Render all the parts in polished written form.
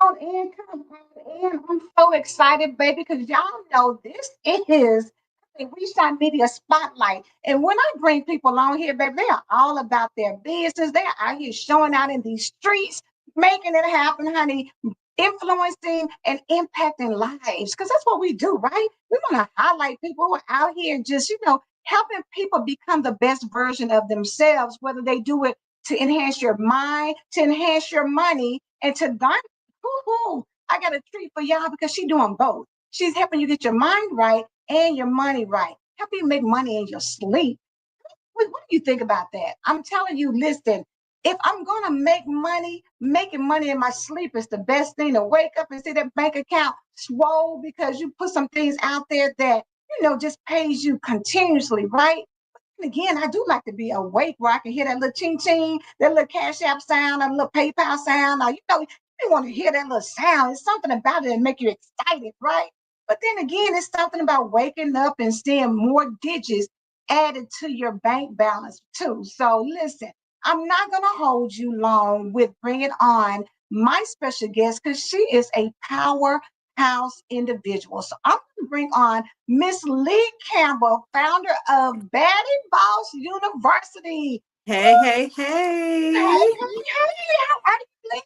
on in, come on in. I'm so excited, baby, because y'all know this is the We Shine Media Spotlight. And when I bring people on here, baby, they are all about their business. They are out here showing out in these streets, making it happen, honey, influencing and impacting lives. Because that's what we do, right? We want to highlight people who are out here just, helping people become the best version of themselves, whether they do it to enhance your mind, to enhance your money, and to garner. Woo-hoo, I got a treat for y'all because she's doing both. She's helping you get your mind right and your money right. Help you make money in your sleep. What do you think about that? I'm telling you, listen, if I'm gonna make money, making money in my sleep is the best thing to wake up and see that bank account swole because you put some things out there that just pays you continuously, right? And again, I do like to be awake where I can hear that little ching ching, that little Cash App sound, that little PayPal sound. Now, you want to hear that little sound. It's something about it that make you excited, right? But then again, it's something about waking up and seeing more digits added to your bank balance too. So listen, I'm not going to hold you long with bringing on my special guest because she is a powerhouse individual. So I'm going to bring on Miss Lee Campbell, founder of Baddie Boss University. Hey, hey, Hey, hey. hey, hey, how are you, Lee?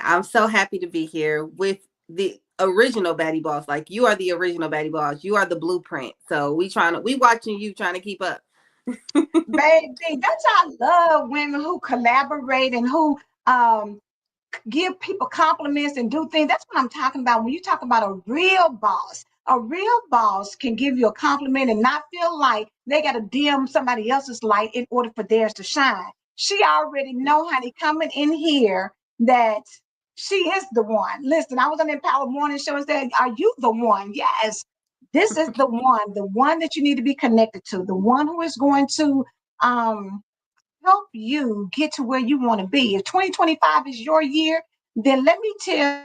I'm so happy to be here with the original Baddie Boss. Like you are the original Baddie Boss. You are the blueprint. So we watching you trying to keep up. Baby, that's why I love women who collaborate and who um give people compliments and do things. That's what I'm talking about. When you talk about a real boss can give you a compliment and not feel like they got to dim somebody else's light in order for theirs to shine. She already know, honey, coming in here that she is the one. Listen, I was on the Empower Morning Show and said, "Are you the one?" Yes, this is the one that you need to be connected to, the one who is going to um help you get to where you want to be. If 2025 is your year, then let me tell you,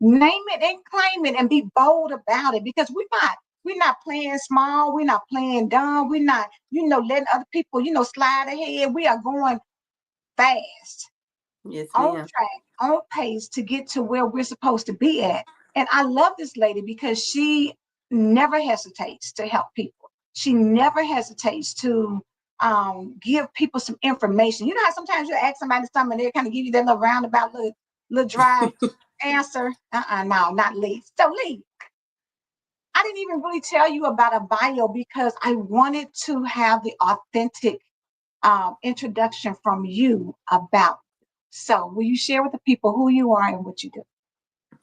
name it and claim it and be bold about it because we're not playing small, we're not playing dumb, we're not, letting other people, slide ahead. We are going fast, Yes, on ma'am. track, on pace to get to where we're supposed to be at. And I love this lady because she never hesitates to help people. She never hesitates to give people some information. You know how sometimes you ask somebody something and they kind of give you that little roundabout, little dry answer? No, not Lee. So Lee, I didn't even really tell you about a bio because I wanted to have the authentic introduction from you about. So, will you share with the people who you are and what you do?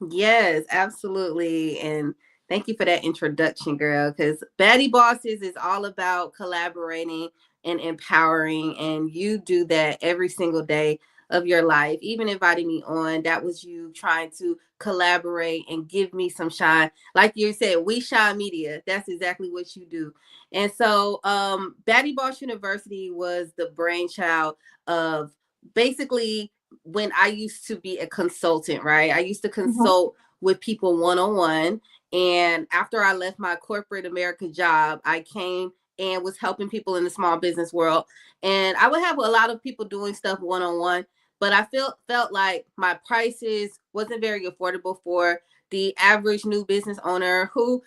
Yes, absolutely. And thank you for that introduction, girl. Because Baddie Bosses is all about collaborating and empowering. And you do that every single day of your life. Even inviting me on, that was you trying to collaborate and give me some shine. Like you said, we shine media. That's exactly what you do. And so Baddie Boss University was the brainchild of basically when I used to be a consultant, right? I used to Mhm. consult with people one on one. And after I left my corporate America job, I came and was helping people in the small business world. And I would have a lot of people doing stuff one on one, but I felt like my prices wasn't very affordable for the average new business owner who,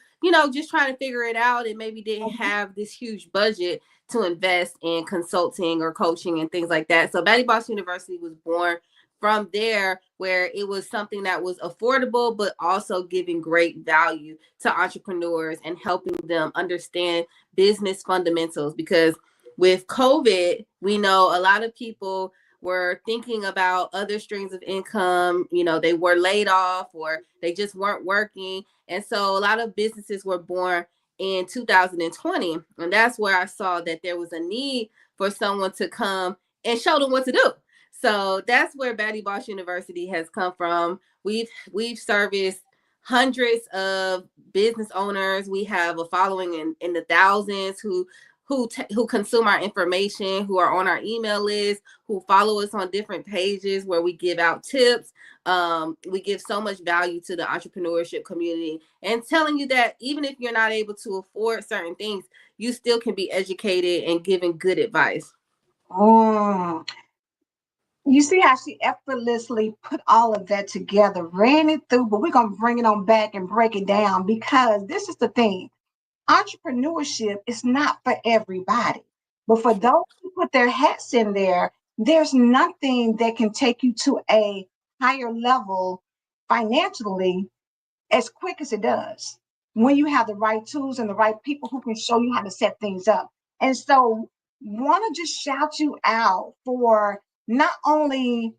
just trying to figure it out and maybe didn't Mhm. have this huge budget to invest in consulting or coaching and things like that. So Baddie Boss University was born from there, where it was something that was affordable, but also giving great value to entrepreneurs and helping them understand business fundamentals. Because with COVID, we know a lot of people were thinking about other streams of income. They were laid off or they just weren't working. And so a lot of businesses were born in 2020. And that's where I saw that there was a need for someone to come and show them what to do. So that's where Baddie Boss University has come from. We've serviced hundreds of business owners. We have a following in the thousands who consume our information, who are on our email list, who follow us on different pages where we give out tips. We give so much value to the entrepreneurship community and telling you that even if you're not able to afford certain things, you still can be educated and given good advice. Mm. You see how she effortlessly put all of that together, ran it through, but we're going to bring it on back and break it down because this is the thing. Entrepreneurship is not for everybody, but for those who put their hats in there, there's nothing that can take you to a higher level financially as quick as it does when you have the right tools and the right people who can show you how to set things up. And so, want to just shout you out for not only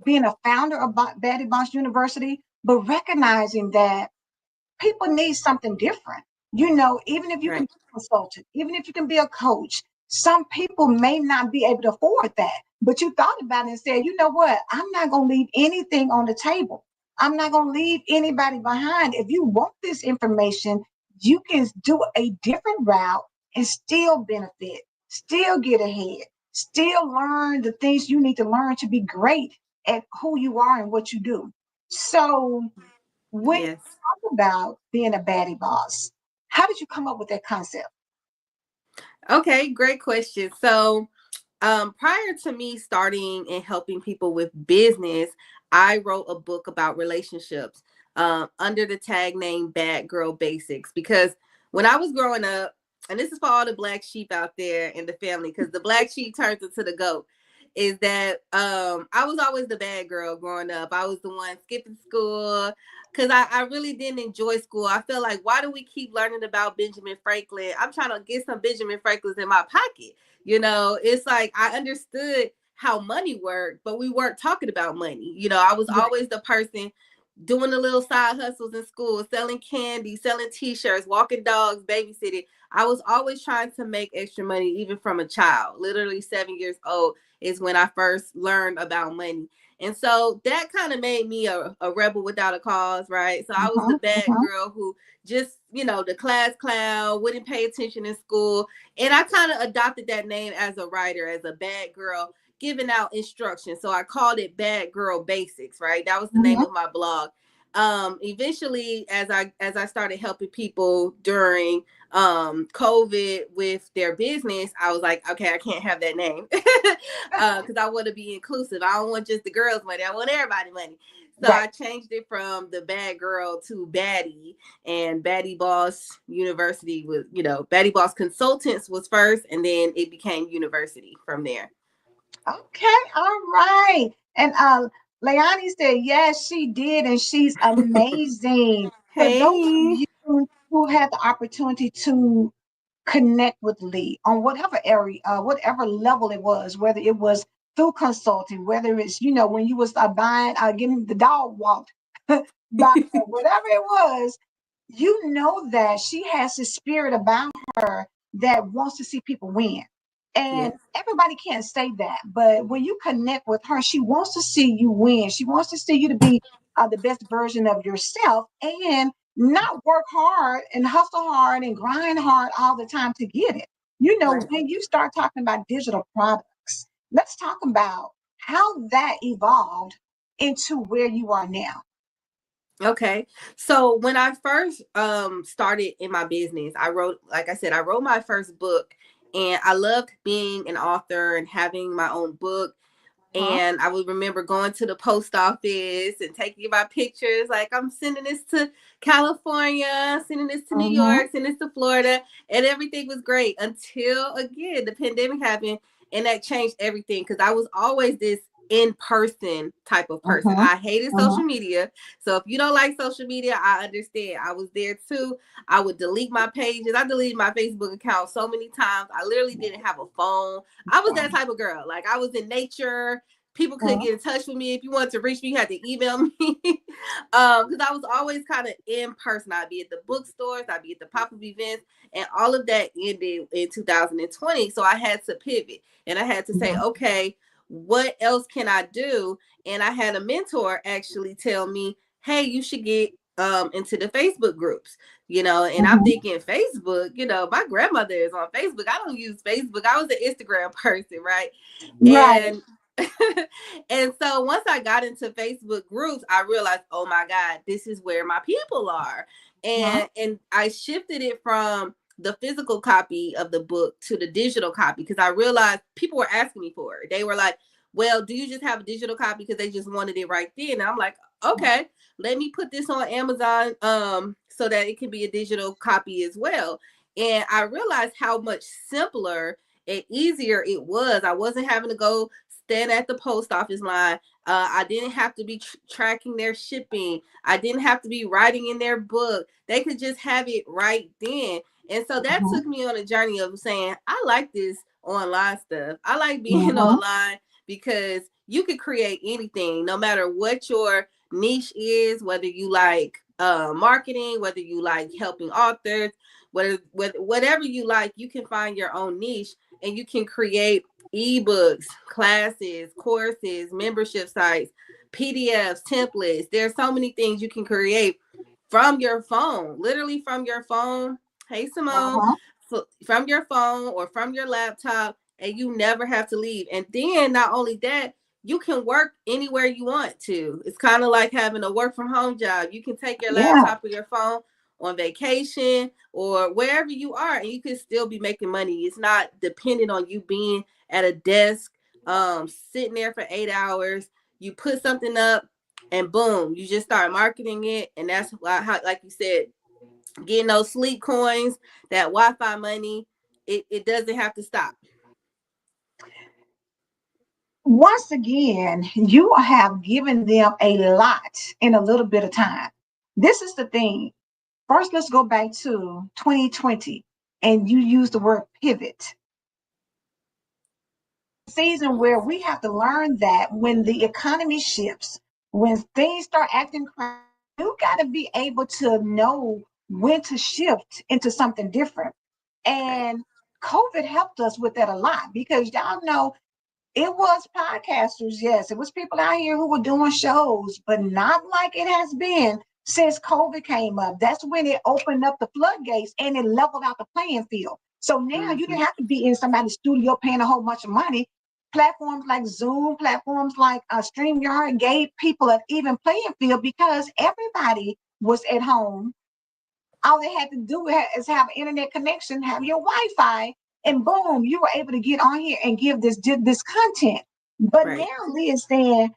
being a founder of Baddie Boss University, but recognizing that people need something different. Even if you can Right. be a consultant, even if you can be a coach, some people may not be able to afford that. But you thought about it and said, you know what? I'm not going to leave anything on the table. I'm not going to leave anybody behind. If you want this information, you can do a different route and still benefit, still get ahead, still learn the things you need to learn to be great at who you are and what you do. So, when you Yes. talk about being a baddie boss, how did you come up with that concept? Okay, great question. So, prior to me starting and helping people with business, I wrote a book about relationships under the tag name Bad Girl Basics. Because when I was growing up, and this is for all the black sheep out there in the family, because the black sheep turns into the goat, is that I was always the bad girl growing up. I was the one skipping school because I really didn't enjoy school. I felt like, why do we keep learning about Benjamin Franklin? I'm trying to get some Benjamin Franklins in my pocket. It's like I understood how money worked, but we weren't talking about money. I was Right. always the person doing the little side hustles in school, selling candy, selling t-shirts, walking dogs, babysitting. I was always trying to make extra money, even from a child. Literally 7 years old is when I first learned about money. And so that kind of made me a rebel without a cause, right? So I was the Uh-huh, bad uh-huh. girl who just, the class clown, wouldn't pay attention in school. And I kind of adopted that name as a writer, as a bad girl, giving out instructions. So I called it Bad Girl Basics, right? That was the name Mhm. of my blog. Eventually, as I started helping people during COVID with their business, I was like, okay, I can't have that name because I want to be inclusive. I don't want just the girls' money. I want everybody money. So Right. I changed it from the bad girl to Baddie, and Baddie Boss University was, Baddie Boss Consultants was first, and then it became University from there. Okay, all right. And Leonie said, yes, she did, and she's amazing. For those of Hey. you who had the opportunity to connect with Lee on whatever area, whatever level it was, whether it was through consulting, whether it's, when you was buying, getting the dog walked by her, whatever it was, that she has this spirit about her that wants to see people win. And Yes. everybody can't say that, but when you connect with her, she wants to see you win. She wants to see you to be the best version of yourself and not work hard and hustle hard and grind hard all the time to get it. Right. When you start talking about digital products, let's talk about how that evolved into where you are now. Okay. So when I first started in my business, like I said, I wrote my first book, and I loved being an author and having my own book. Huh? And I would remember going to the post office and taking my pictures, like, I'm sending this to California, sending this to New Mm-hmm. York, sending this to Florida, and everything was great until, again, the pandemic happened, and that changed everything, because I was always this in-person type of person. Mm-hmm. I hated social media. So if you don't like social media, I understand. I was there too. I would delete my pages. I deleted my Facebook account so many times. I literally didn't have a phone. I was that type of girl. Like, I was in nature. People couldn't Mm-hmm. get in touch with me. If you wanted to reach me, you had to email me. Because I was always kind of in person. I'd be at the bookstores, I'd be at the pop-up events, and all of that ended in 2020. So I had to pivot, and I had to say, Mm-hmm. okay, what else can I do? And I had a mentor actually tell me, hey, you should get into the Facebook groups, and I'm Mm-hmm. thinking, Facebook, my grandmother is on Facebook. I don't use Facebook. I was an Instagram person, right? Right. And and so once I got into Facebook groups, I realized, oh my God, this is where my people are. Huh? And I shifted it from the physical copy of the book to the digital copy, because I realized people were asking me for it. They were like, well, do you just have a digital copy because they just wanted it right then? And I'm like, okay, let me put this on Amazon so that it can be a digital copy as well. And I realized how much simpler and easier it was. I wasn't having to go stand at the post office line. I didn't have to be tracking their shipping. I didn't have to be writing in their book. They could just have it right then. And so that Mhm. took me on a journey of saying, I like this online stuff. I like being Mhm. online because you could create anything, no matter what your niche is, whether you like marketing, whether you like helping authors, whatever you like, you can find your own niche and you can create ebooks, classes, courses, membership sites, PDFs, templates. There's so many things you can create from your phone, literally from your phone. Hey, Simone, Mhm. from your phone or from your laptop, and you never have to leave. And then not only that, you can work anywhere you want to. It's kind of like having a work from home job. You can take your Yeah. laptop or your phone on vacation or wherever you are, and you can still be making money. It's not dependent on you being at a desk, sitting there for 8 hours. You put something up, and boom, you just start marketing it, and that's why, how, like you said, getting those sleep coins, that Wi-Fi money. It doesn't have to stop. Once again, you have given them a lot in a little bit of time. This is the thing. First, let's go back to 2020, and you use the word pivot. Season where we have to learn that when the economy shifts, when things start acting crazy, you got to be able to know when to shift into something different. Right. And COVID helped us with that a lot because y'all know it was podcasters, yes. It was people out here who were doing shows, but not like it has been since COVID came up. That's when it opened up the floodgates and it leveled out the playing field. So now you Mm-hmm. didn't have to be in somebody's studio paying a whole bunch of money. Platforms like Zoom, platforms like StreamYard gave people an even playing field because everybody was at home. All they had to do is have an internet connection, have your Wi-Fi, and boom, you were able to get on here and give this content. But Right. now Leah's saying,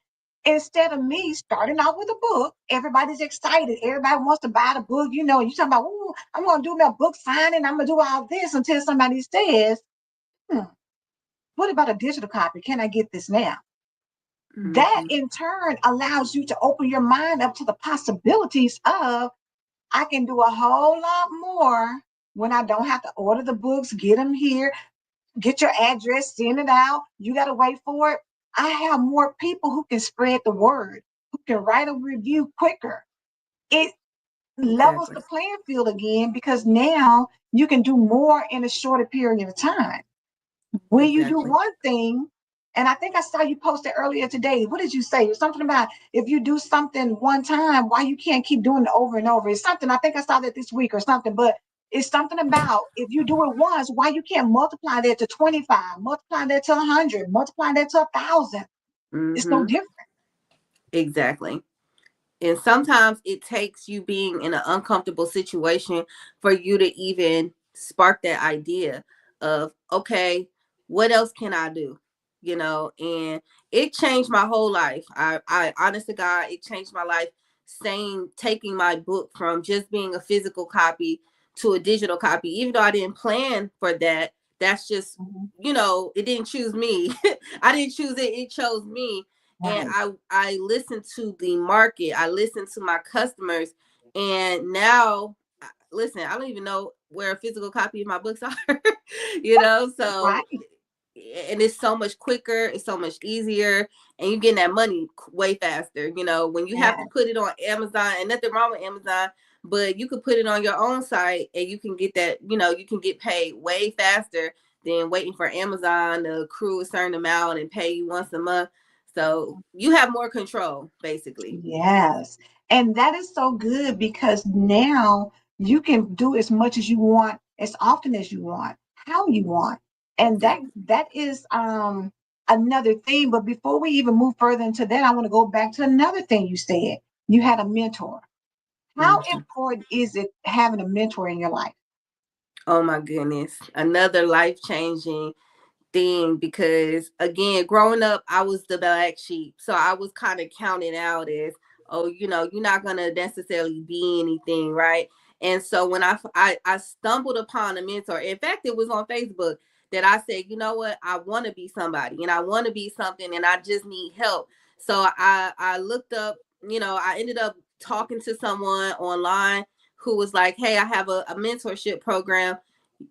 instead of me starting out with a book, everybody's excited. Everybody wants to buy the book. You know, you talking about, oh, I'm going to do my book signing. I'm going to do all this until somebody says, hmm, what about a digital copy? Can I get this now? That Mm-hmm. in turn allows you to open your mind up to the possibilities of I can do a whole lot more when I don't have to order the books, get them here, get your address, send it out. You got to wait for it. I have more people who can spread the word, who can write a review quicker. It levels Exactly. the playing field again because now you can do more in a shorter period of time. When you do Exactly. one thing, and I think I saw you post it earlier today. What did you say? Something about if you do something one time, why you can't keep doing it over and over. It's something, I think I saw that this week or something, but it's something about if you do it once, why you can't multiply that to 25, multiply that to 100, multiply that to 1,000. It's no Mm-hmm. different. Exactly. And sometimes it takes you being in an uncomfortable situation for you to even spark that idea of, okay, what else can I do? And it changed my whole life. I honest to God, it changed my life, saying, taking my book from just being a physical copy to a digital copy, even though I didn't plan for that. That's just, Mhm. it didn't choose me. I didn't choose it. It chose me. And Right. I listened to the market. I listened to my customers, and now, listen, I don't even know where a physical copy of my books are. So, Right. and it's so much quicker, it's so much easier, and you're getting that money way faster. When you have to Yeah. put it on Amazon, and nothing wrong with Amazon, but you could put it on your own site and you can get that, you can get paid way faster than waiting for Amazon to accrue a certain amount and pay you once a month. So you have more control, basically. Yes. And that is so good because now you can do as much as you want, as often as you want, how you want. And that Exactly. that is another thing. But before we even move further into that, I want to go back to another thing you said. You had a mentor. How Mhm. important is it having a mentor in your life? Oh my goodness. Another life changing thing, because again, growing up, I was the black sheep. So I was kind of counted out as, oh, you're not going to necessarily be anything, right? And so when I stumbled upon a mentor, in fact, it was on Facebook that I said, you know what, I want to be somebody and I want to be something and I just need help. So I looked up, I ended up talking to someone online who was like, hey, I have a mentorship program.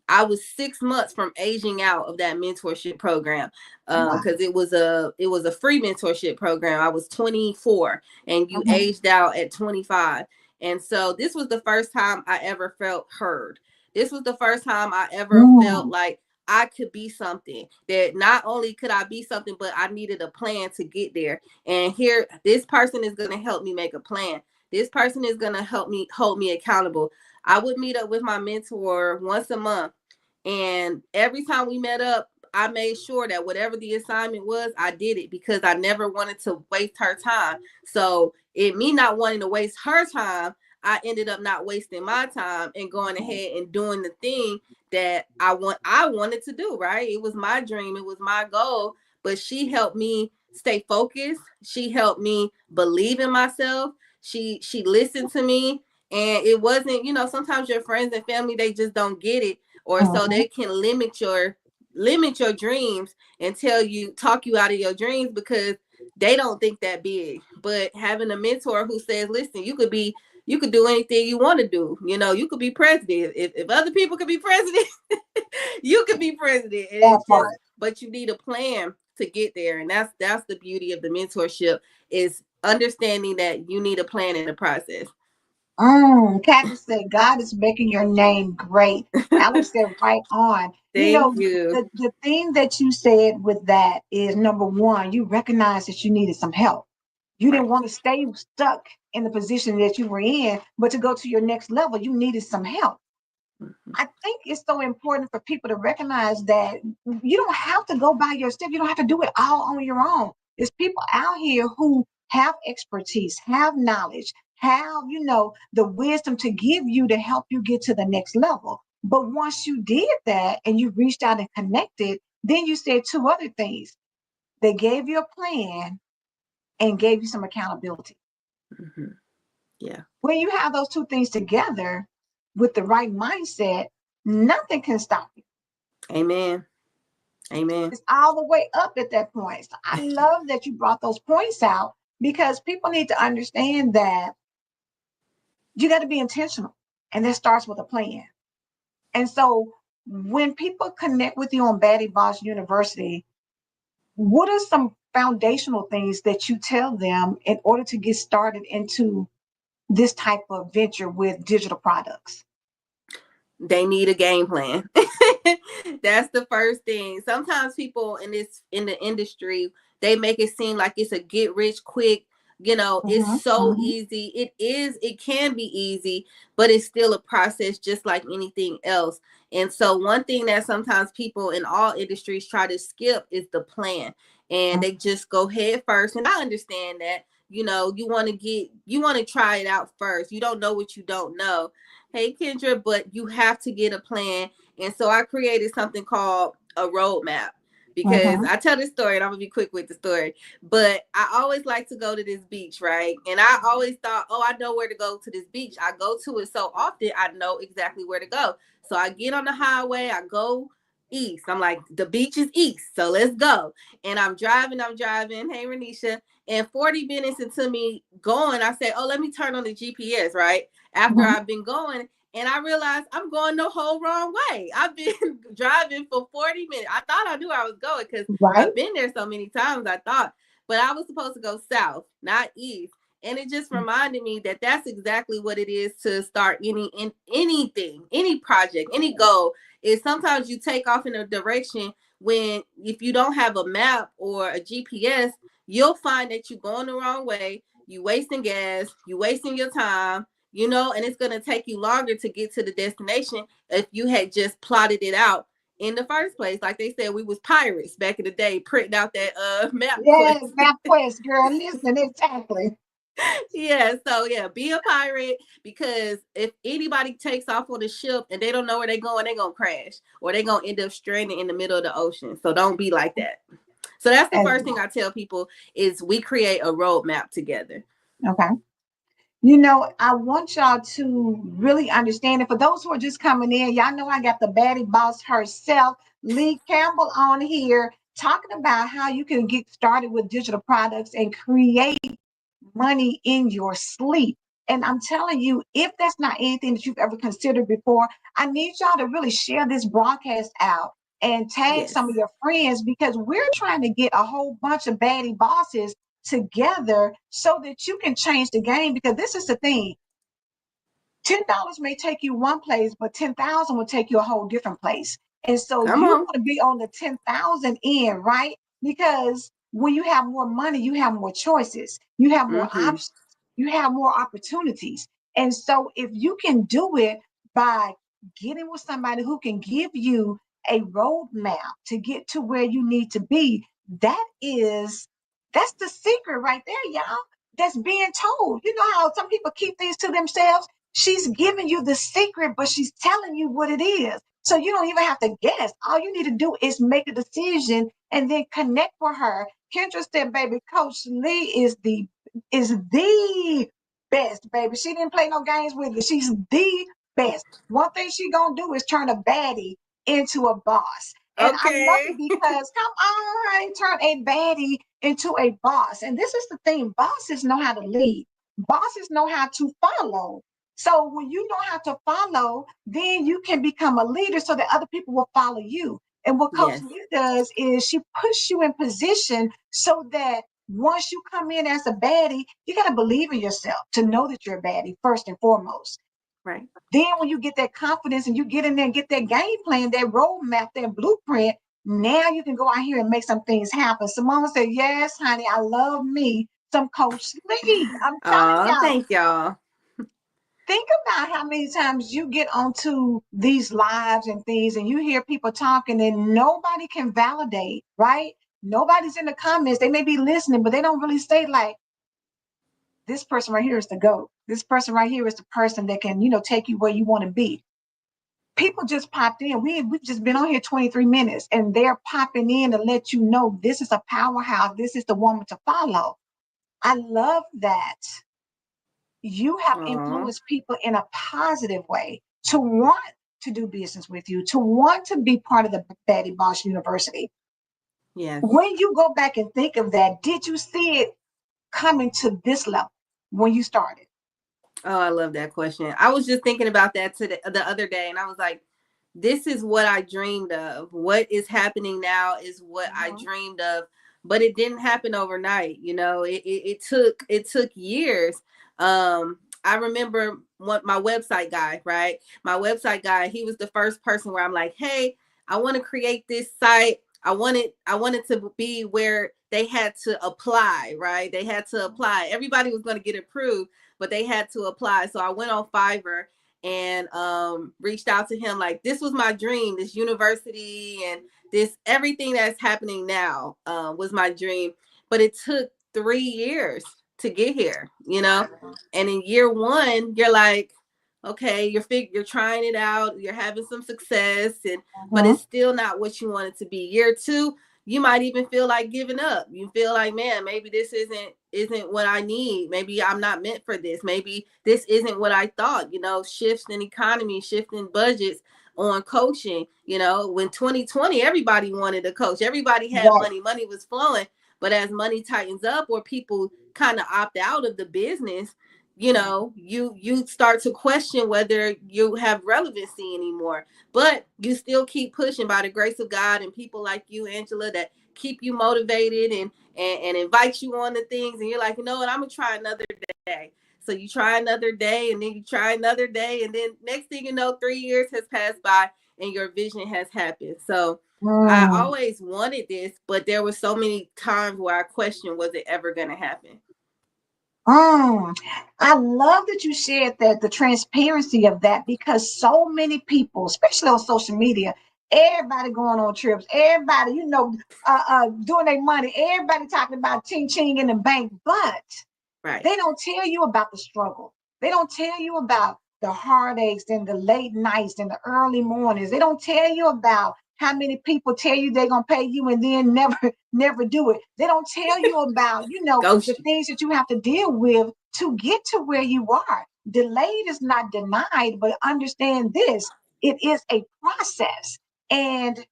I was 6 months from aging out of that mentorship program, Wow. because it was a free mentorship program. I was 24 and you Mhm. aged out at 25. And so this was the first time I ever felt heard. This was the first time I ever felt Mm. like I could be something, that not only could I be something, but I needed a plan to get there. And here, this person is going to help me make a plan. This person is going to help me hold me accountable. I would meet up with my mentor once a month. And every time we met up, I made sure that whatever the assignment was, I did it, because I never wanted to waste her time. So me not wanting to waste her time, I ended up not wasting my time and going ahead and doing the thing that I wanted to do, right? It was my dream, it was my goal, but she helped me stay focused. She helped me believe in myself. She listened to me, and it wasn't, sometimes your friends and family, they just don't get it, or so Mhm. they can limit your dreams and talk you out of your dreams, because they don't think that big. But having a mentor who says, listen, you could do anything you want to do. You could be president. If other people could be president, you could be president. And That it's just, part. but you need a plan to get there. And that's the beauty of the mentorship, is understanding that you need a plan in the process. Kathy said, God is making your name great. Alex said, right on. Thank you. The thing that you said with that is number one, you recognize that you needed some help. You didn't Right. want to stay stuck in the position that you were in, but to go to your next level, you needed some help. Mhm. I think it's so important for people to recognize that you don't have to go by yourself. You don't have to do it all on your own. There's people out here who have expertise, have knowledge, have, the wisdom to give you to help you get to the next level. But once you did that and you reached out and connected, then you said two other things. They gave you a plan and gave you some accountability. Mhm. Yeah. When you have those two things together with the right mindset, nothing can stop you. Amen. Amen. It's all the way up at that point. So I love that you brought those points out because people need to understand that you got to be intentional. And that starts with a plan. And so when people connect with you on Baddie Boss University, what are some foundational things that you tell them in order to get started into this type of venture with digital products? They need a game plan. That's the first thing. Sometimes people in the industry, they make it seem like it's a get rich quick. It's Mm-hmm, so mm-hmm, easy. It can be easy, but it's still a process just like anything else. And so one thing that sometimes people in all industries try to skip is the plan. And they just go head first. And I understand that. You want to try it out first. You don't know what you don't know. Hey, Kendra, but you have to get a plan. And so I created something called a roadmap, because mm-hmm, I tell this story and I'm going to be quick with the story. But I always like to go to this beach, right? And I always thought, oh, I know where to go to this beach. I go to it so often, I know exactly where to go. So I get on the highway, I go east. I'm like, the beach is east, so let's go. And I'm driving. Hey, Renisha. And 40 minutes into me going, I said, oh, let me turn on the GPS, right? After mm-hmm. I've been going, and I realized I'm going the whole wrong way. I've been driving for 40 minutes. I thought I knew I was going because Right? I've been there so many times, I thought. But I was supposed to go south, not east. And it just reminded me that that's exactly what it is to start anything, any project, any goal. Is sometimes you take off in a direction when, if you don't have a map or a GPS, you'll find that you're going the wrong way. You wasting gas, you wasting your time, and it's going to take you longer to get to the destination if you had just plotted it out in the first place. Like they said, we was pirates back in the day, printing out that map Yes, quest. MapQuest, girl. Listen, exactly. Yeah, so yeah, be a pirate, because if anybody takes off on the ship and they don't know where they're going, they're gonna crash or they're gonna end up stranded in the middle of the ocean. So don't be like that. So that's the And first thing I tell people is we create a roadmap together. okay. I want y'all to really understand it. For those who are just coming in, y'all know I got the Baddie Boss herself, Lee Campbell, on here talking about how you can get started with digital products and create money in your sleep. And I'm telling you, if that's not anything that you've ever considered before, I need y'all to really share this broadcast out and tag Yes. some of your friends, because we're trying to get a whole bunch of baddie bosses together so that you can change the game. Because this is the thing, $10 may take you one place, but 10,000 will take you a whole different place. And so Come you on. want to be on the 10,000 end, right? Because when you have more money, you have more choices, you have more Mm-hmm. options, you have more opportunities. And so if you can do it by getting with somebody who can give you a roadmap to get to where you need to be, that's the secret right there, y'all. That's being told. You know how some people keep things to themselves? She's giving you the secret, but she's telling you what it is. So you don't even have to guess. All you need to do is make a decision and then connect with her. Kendra said, baby, Coach Lee is the best, baby. She didn't play no games with it. She's the best. One thing she gonna do is turn a baddie into a boss. And I love it Okay. because come on, honey, turn a baddie into a boss. And this is the thing, bosses know how to lead. Bosses know how to follow. So when you know how to follow, then you can become a leader so that other people will follow you. And what Coach Yes. Lee does is she puts you in position so that once you come in as a baddie, you got to believe in yourself to know that you're a baddie first and foremost. Right. Then when you get that confidence and you get in there and get that game plan, that roadmap, that blueprint, now you can go out here and make some things happen. Simone said, yes, honey, I love me some Coach Lee. I'm telling Oh, y'all, thank y'all. think about how many times you get onto these lives and things and you hear people talking and nobody can validate, right? Nobody's in the comments. They may be listening, but they don't really say, like, this person right here is the GOAT. This person right here is the person that can, take you where you want to be. People just popped in. We've just been on here 23 minutes and they're popping in to let you know this is a powerhouse. This is the woman to follow. I love that you have Oh, influenced people in a positive way to want to do business with you, to want to be part of the Baddie Boss University. yes. When you go back and think of that, did you see it coming to this level when you started? Oh, I love that question. I was just thinking about that the other day, and I was like, this is what I dreamed of. What is happening now is what I Mhm. dreamed of, but it didn't happen overnight. It took years. I remember what my website guy, right? My website guy, he was the first person where I'm like, hey, I want to create this site. I wanted to be where they had to apply, right? They had to apply. Everybody was going to get approved, but they had to apply. So I went on Fiverr and reached out to him, like, this was my dream, this university and this everything that's happening now was my dream, but it took 3 years to get here, and in year one you're like, okay, you're trying it out, you're having some success, and but Mhm. it's still not what you want it to be. Year two, you might even feel like giving up. You feel like, man, maybe this isn't what I need. Maybe I'm not meant for this. Maybe this isn't what I thought. Shifts in economy, shifting budgets on coaching. When 2020, everybody wanted a coach. Everybody had Right. money. Money was flowing. But as money tightens up or people kind of opt out of the business, you start to question whether you have relevancy anymore. But you still keep pushing by the grace of God and people like you, Angela, that keep you motivated and invite you on the things. And you're like, you know what, I'm gonna try another day. So you try another day, and then you try another day, and then next thing you know, 3 years has passed by and your vision has happened. So I Mm. always wanted this, but there were so many times where I questioned, was it ever gonna happen? Mm. I love that you shared that, the transparency of that, because so many people, especially on social media, everybody going on trips, everybody, doing their money, everybody talking about ching ching in the bank. But Right. They don't tell you about the struggle. They don't tell you about the heartaches and the late nights and the early mornings. They don't tell you about how many people tell you they're gonna pay you and then never do it. They don't tell you about, the Ghost you. things that you have to deal with to get to where you are. Delayed is not denied, but understand this: it is a process. And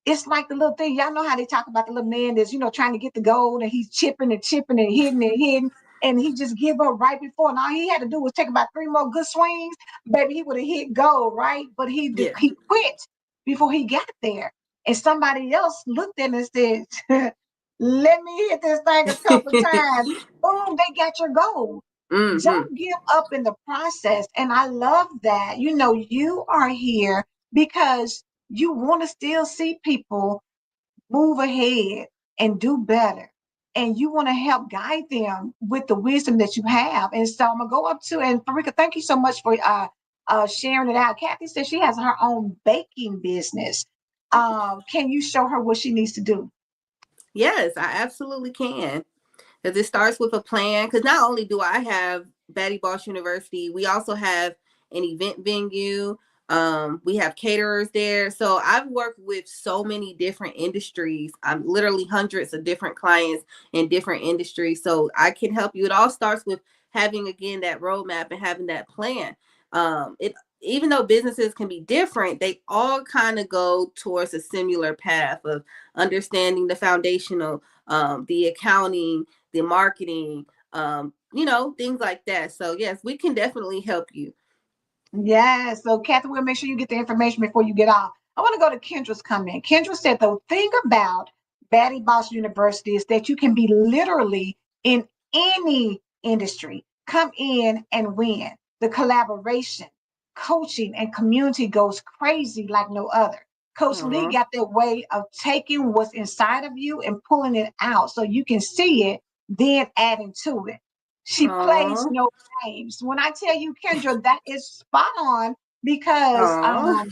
it's like the little thing, y'all know how they talk about the little man that's, trying to get the gold and he's chipping and chipping and hitting, and he just give up right before. And all he had to do was take about 3 more good swings, baby, he would have hit gold, right? But Yeah. he quit before he got there. And somebody else looked at him and said, let me hit this thing a couple times. Boom, they got your gold. Mm-hmm. Don't give up in the process. And I love that. You are here because you want to still see people move ahead and do better. And you want to help guide them with the wisdom that you have. And so I'm gonna go up to, and Farika, thank you so much for sharing it out. Kathy says she has her own baking business. Can you show her what she needs to do? Yes, I absolutely can. Because it starts with a plan. Because not only do I have Baddie Boss University, we also have an event venue. We have caterers there. So I've worked with so many different industries. I'm literally hundreds of different clients in different industries. So I can help you. It all starts with having, again, that roadmap and having that plan. It Even though businesses can be different, they all kind of go towards a similar path of understanding the foundational, the accounting, the marketing, things like that. So yes, we can definitely help you. Yes. So, Kathy, we'll make sure you get the information before you get off. I want to go to Kendra's comment. Kendra said the thing about Baddie Boss University is that you can be literally in any industry, come in and win. The collaboration, coaching, and community goes crazy like no other. Coach Lee Aww. got that way of taking what's inside of you and pulling it out so you can see it, then adding to it. She plays Aww. no games. When I tell you, Kendra, that is spot on because Aww.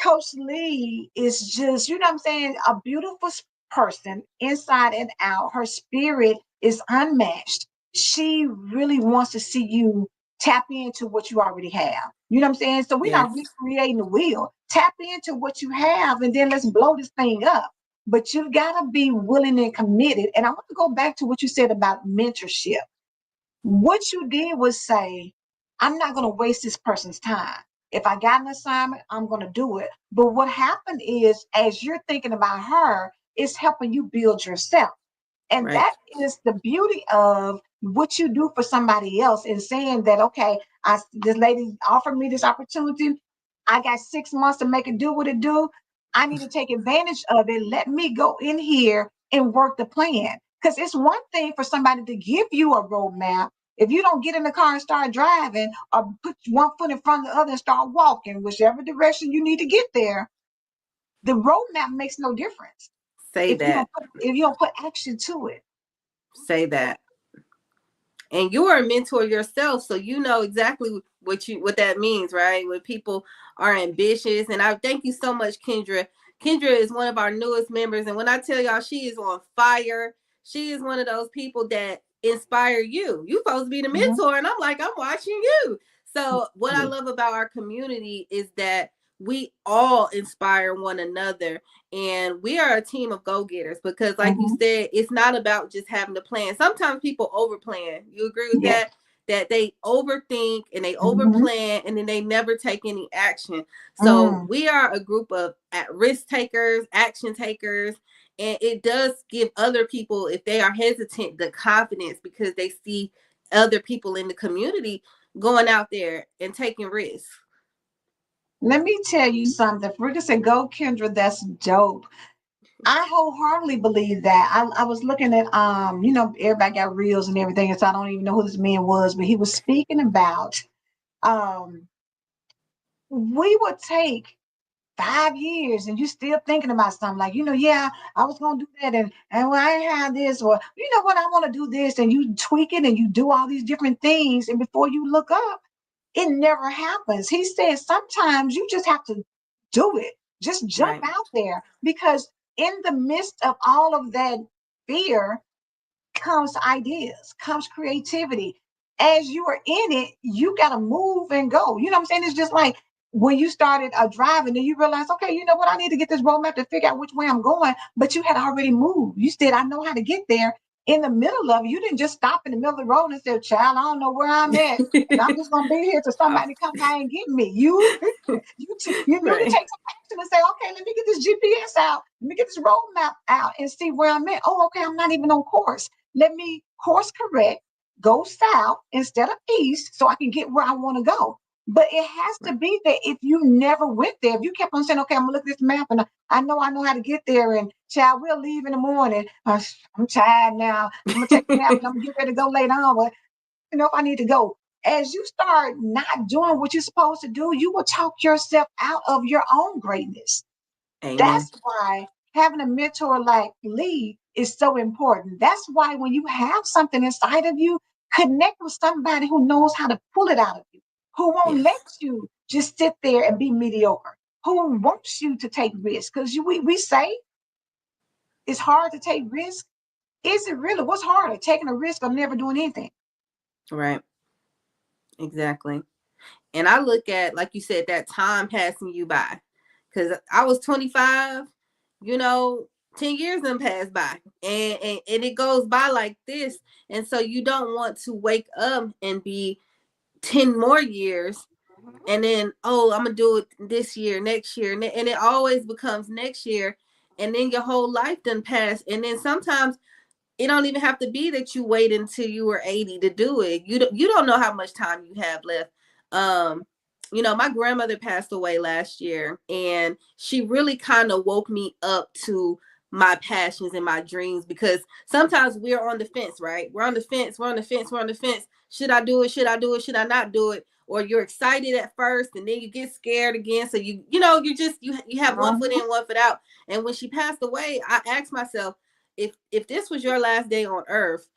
Coach Lee is just, you know what I'm saying, a beautiful person inside and out. Her spirit is unmatched. She really wants to see you tap into what you already have. You know what I'm saying? So we're Yes. not recreating the wheel. Tap into what you have and then let's blow this thing up. But you've got to be willing and committed. And I want to go back to what you said about mentorship. What you did was say, I'm not going to waste this person's time. If I got an assignment, I'm going to do it. But what happened is, as you're thinking about her, it's helping you build yourself. And Right. that is the beauty of what you do for somebody else and saying that, okay, this lady offered me this opportunity. I got 6 months to make it do what it do. I need to take advantage of it. Let me go in here and work the plan. Because it's one thing for somebody to give you a roadmap. If you don't get in the car and start driving or put one foot in front of the other and start walking, whichever direction you need to get there, the roadmap makes no difference Say if you that. don't put action to it. Say that. And you are a mentor yourself, so you know exactly what that means, right? When people are ambitious. And I thank you so much, Kendra. Kendra is one of our newest members, and when I tell y'all she is on fire, she is one of those people that inspire you. You supposed to be the Mhm. mentor, and I'm like, I'm watching you. So what I love about our community is that we all inspire one another, and we are a team of go-getters because, like you Mhm. said, it's not about just having a plan. Sometimes people overplan. You agree with Yes. that they overthink and they Mhm. overplan and then they never take any action. So Mm. we are a group of risk takers, action takers, and it does give other people, if they are hesitant, the confidence because they see other people in the community going out there and taking risks. Let me tell you something. Frida said, "Go, Kendra. That's dope." I wholeheartedly believe that. I was looking at everybody got reels and everything, and so I don't even know who this man was, but he was speaking about um we would take 5 years and you still thinking about something like, yeah, I was gonna do that and when I had this, or you know what, I want to do this, and you tweak it and you do all these different things, and before you look up, it never happens. He says sometimes you just have to do it. Just jump Right. out there because in the midst of all of that fear, comes ideas, comes creativity. As you are in it, you got to move and go. You know what I'm saying? It's just like when you started driving and you realize, okay, you know what? I need to get this roadmap to figure out which way I'm going. But you had already moved. You said, I know how to get there. In the middle of it, you didn't just stop in the middle of the road and say, child, I don't know where I'm at. And I'm just going to be here till somebody come by and get me. You knew to Right. take some action and say, okay, let me get this GPS out. Let me get this roadmap out and see where I'm at. Oh, okay, I'm not even on course. Let me course correct, go south instead of east so I can get where I want to go. But it has to be that if you never went there, if you kept on saying, okay, I'm gonna look at this map and I know how to get there, and child, we'll leave in the morning. I'm tired now. I'm gonna take a nap and I'm gonna get ready to go later on. But you know, if I need to go. As you start not doing what you're supposed to do, you will talk yourself out of your own greatness. Amen. That's why having a mentor like Lee is so important. That's why when you have something inside of you, connect with somebody who knows how to pull it out of you, who won't let Yes. you just sit there and be mediocre, who wants you to take risks. Because we say it's hard to take risks. Is it really? What's harder, taking a risk or never doing anything? Right. Exactly. And I look at, like you said, that time passing you by. Because I was 25, you know, 10 years done passed by. And it goes by like this. And so you don't want to wake up and be 10 more years and then, oh, I'm going to do it this year, next year. And it always becomes next year. And then your whole life done passed. And then sometimes it don't even have to be that you wait until you were 80 to do it. You don't know how much time you have left. Um, my grandmother passed away last year, and she really kind of woke me up to my passions and my dreams, because sometimes we're on the fence, right? We're on the fence, we're on the fence, we're on the fence. Should I do it? Should I do it? Should I not do it? Or you're excited at first and then you get scared again. So you have one foot Mhm. in, one foot out. And when she passed away, I asked myself, if this was your last day on earth,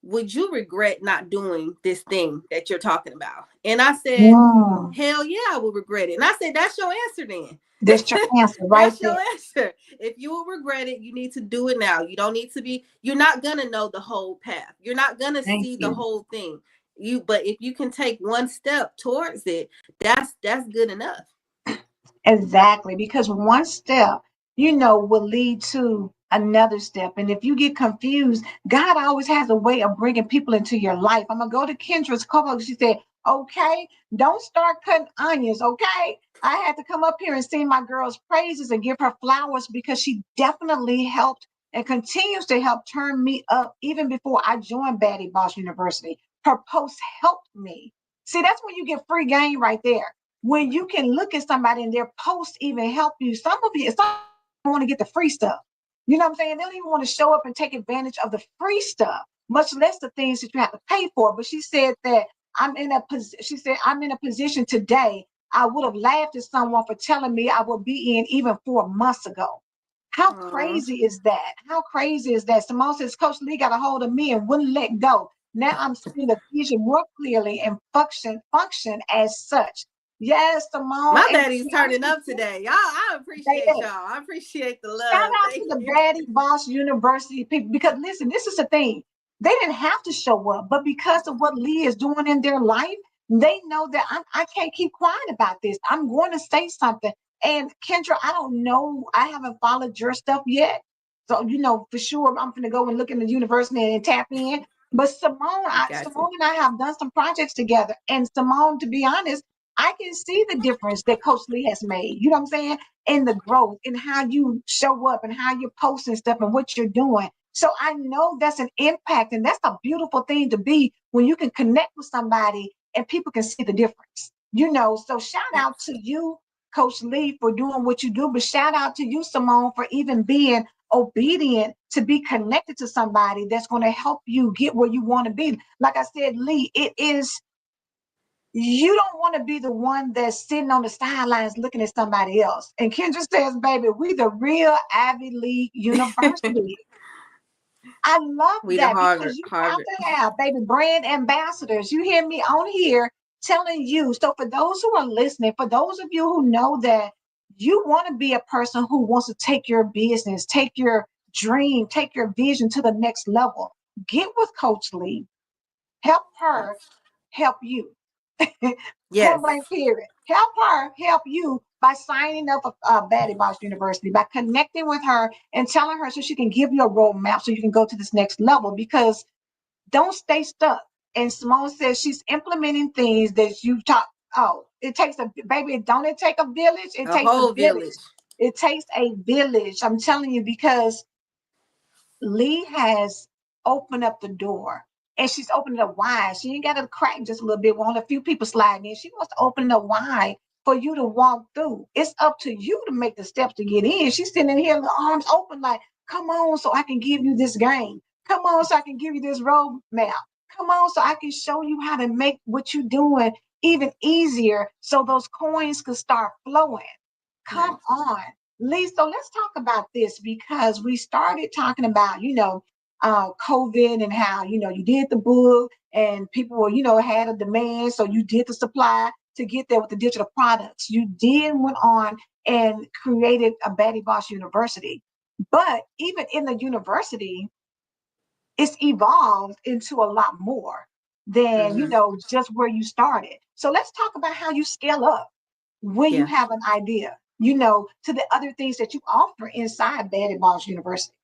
would you regret not doing this thing that you're talking about? And I said, Mm. hell yeah, I would regret it. And I said, that's your answer then. That's your answer right That's there. your answer. If you will regret it, you need to do it now. You don't need to be, you're not gonna know the whole path. You're not gonna Thank see the you. whole thing. But if you can take one step towards it, that's good enough. Exactly, because one step, will lead to another step. And if you get confused, God always has a way of bringing people into your life. I'm gonna go to Kendra's couple. She said, "Okay, don't start cutting onions." Okay, I had to come up here and sing my girl's praises and give her flowers because she definitely helped and continues to help turn me up even before I joined Baddie Boss University. Her posts helped me. See, that's when you get free game right there, when you can look at somebody and their posts even help you. Some want to get the free stuff. You know what I'm saying? They don't even want to show up and take advantage of the free stuff, much less the things that you have to pay for. But she said that she said, I'm in a position today. I would have laughed at someone for telling me I would be in even 4 months ago. How Aw. crazy is that? How crazy is that? Simone says, Coach Lee got a hold of me and wouldn't let go. Now I'm seeing the vision more clearly and function as such. Yes, Simone. My And to daddy's be honest turning with up you, today. Y'all, I appreciate baby, y'all. I appreciate the shout love. out to Thank the you. Baddie Boss University people, because listen, this is the thing. They didn't have to show up, but because of what Lee is doing in their life, they know that I can't keep quiet about this. I'm going to say something. And Kendra, I don't know. I haven't followed your stuff yet. So, for sure, I'm going to go and look in the university and tap in. But Got you. Simone and I have done some projects together. And Simone, to be honest, I can see the difference that Coach Lee has made. You know what I'm saying? In the growth, in how you show up and how you're posting stuff and what you're doing. So I know that's an impact, and that's a beautiful thing to be when you can connect with somebody and people can see the difference. So shout out to you, Coach Lee, for doing what you do, but shout out to you, Simone, for even being obedient to be connected to somebody that's going to help you get where you want to be. Like I said, Lee, you don't want to be the one that's sitting on the sidelines looking at somebody else. And Kendra says, baby, we the real Ivy League University. I love We the that because Harvard. you have Harvard. to have, baby, brand ambassadors. You hear me on here telling you. So for those who are listening, for those of you who know that you want to be a person who wants to take your business, take your dream, take your vision to the next level, get with Coach Lee, help her Yes. help you. Point Yes. blank period. Help her help you by signing up for Baddie Boss University, by connecting with her and telling her so she can give you a roadmap so you can go to this next level. Because don't stay stuck. And Simone says she's implementing things that you taught. Oh, it takes a baby. Don't it take a village? It A takes a whole village. village. It takes a village. I'm telling you, because Lee has opened up the door, and she's opened it up wide. She ain't got to crack just a little bit. Want a few people sliding in. She wants to open it up wide for you to walk through. It's up to you to make the steps to get in. She's sitting here, the arms open, like, come on, so I can give you this game. Come on, so I can give you this roadmap. Come on, so I can show you how to make what you're doing even easier so those coins can start flowing. Come Nice. on. Lee, so let's talk about this because we started talking about, COVID and how, you did the book and people were, had a demand. So you did the supply to get there with the digital products. You then went on and created a Baddie Boss University. But even in the university, it's evolved into a lot more than, Hmm. just where you started. So let's talk about how you scale up when you Yeah. have an idea, to the other things that you offer inside Baddie Boss University.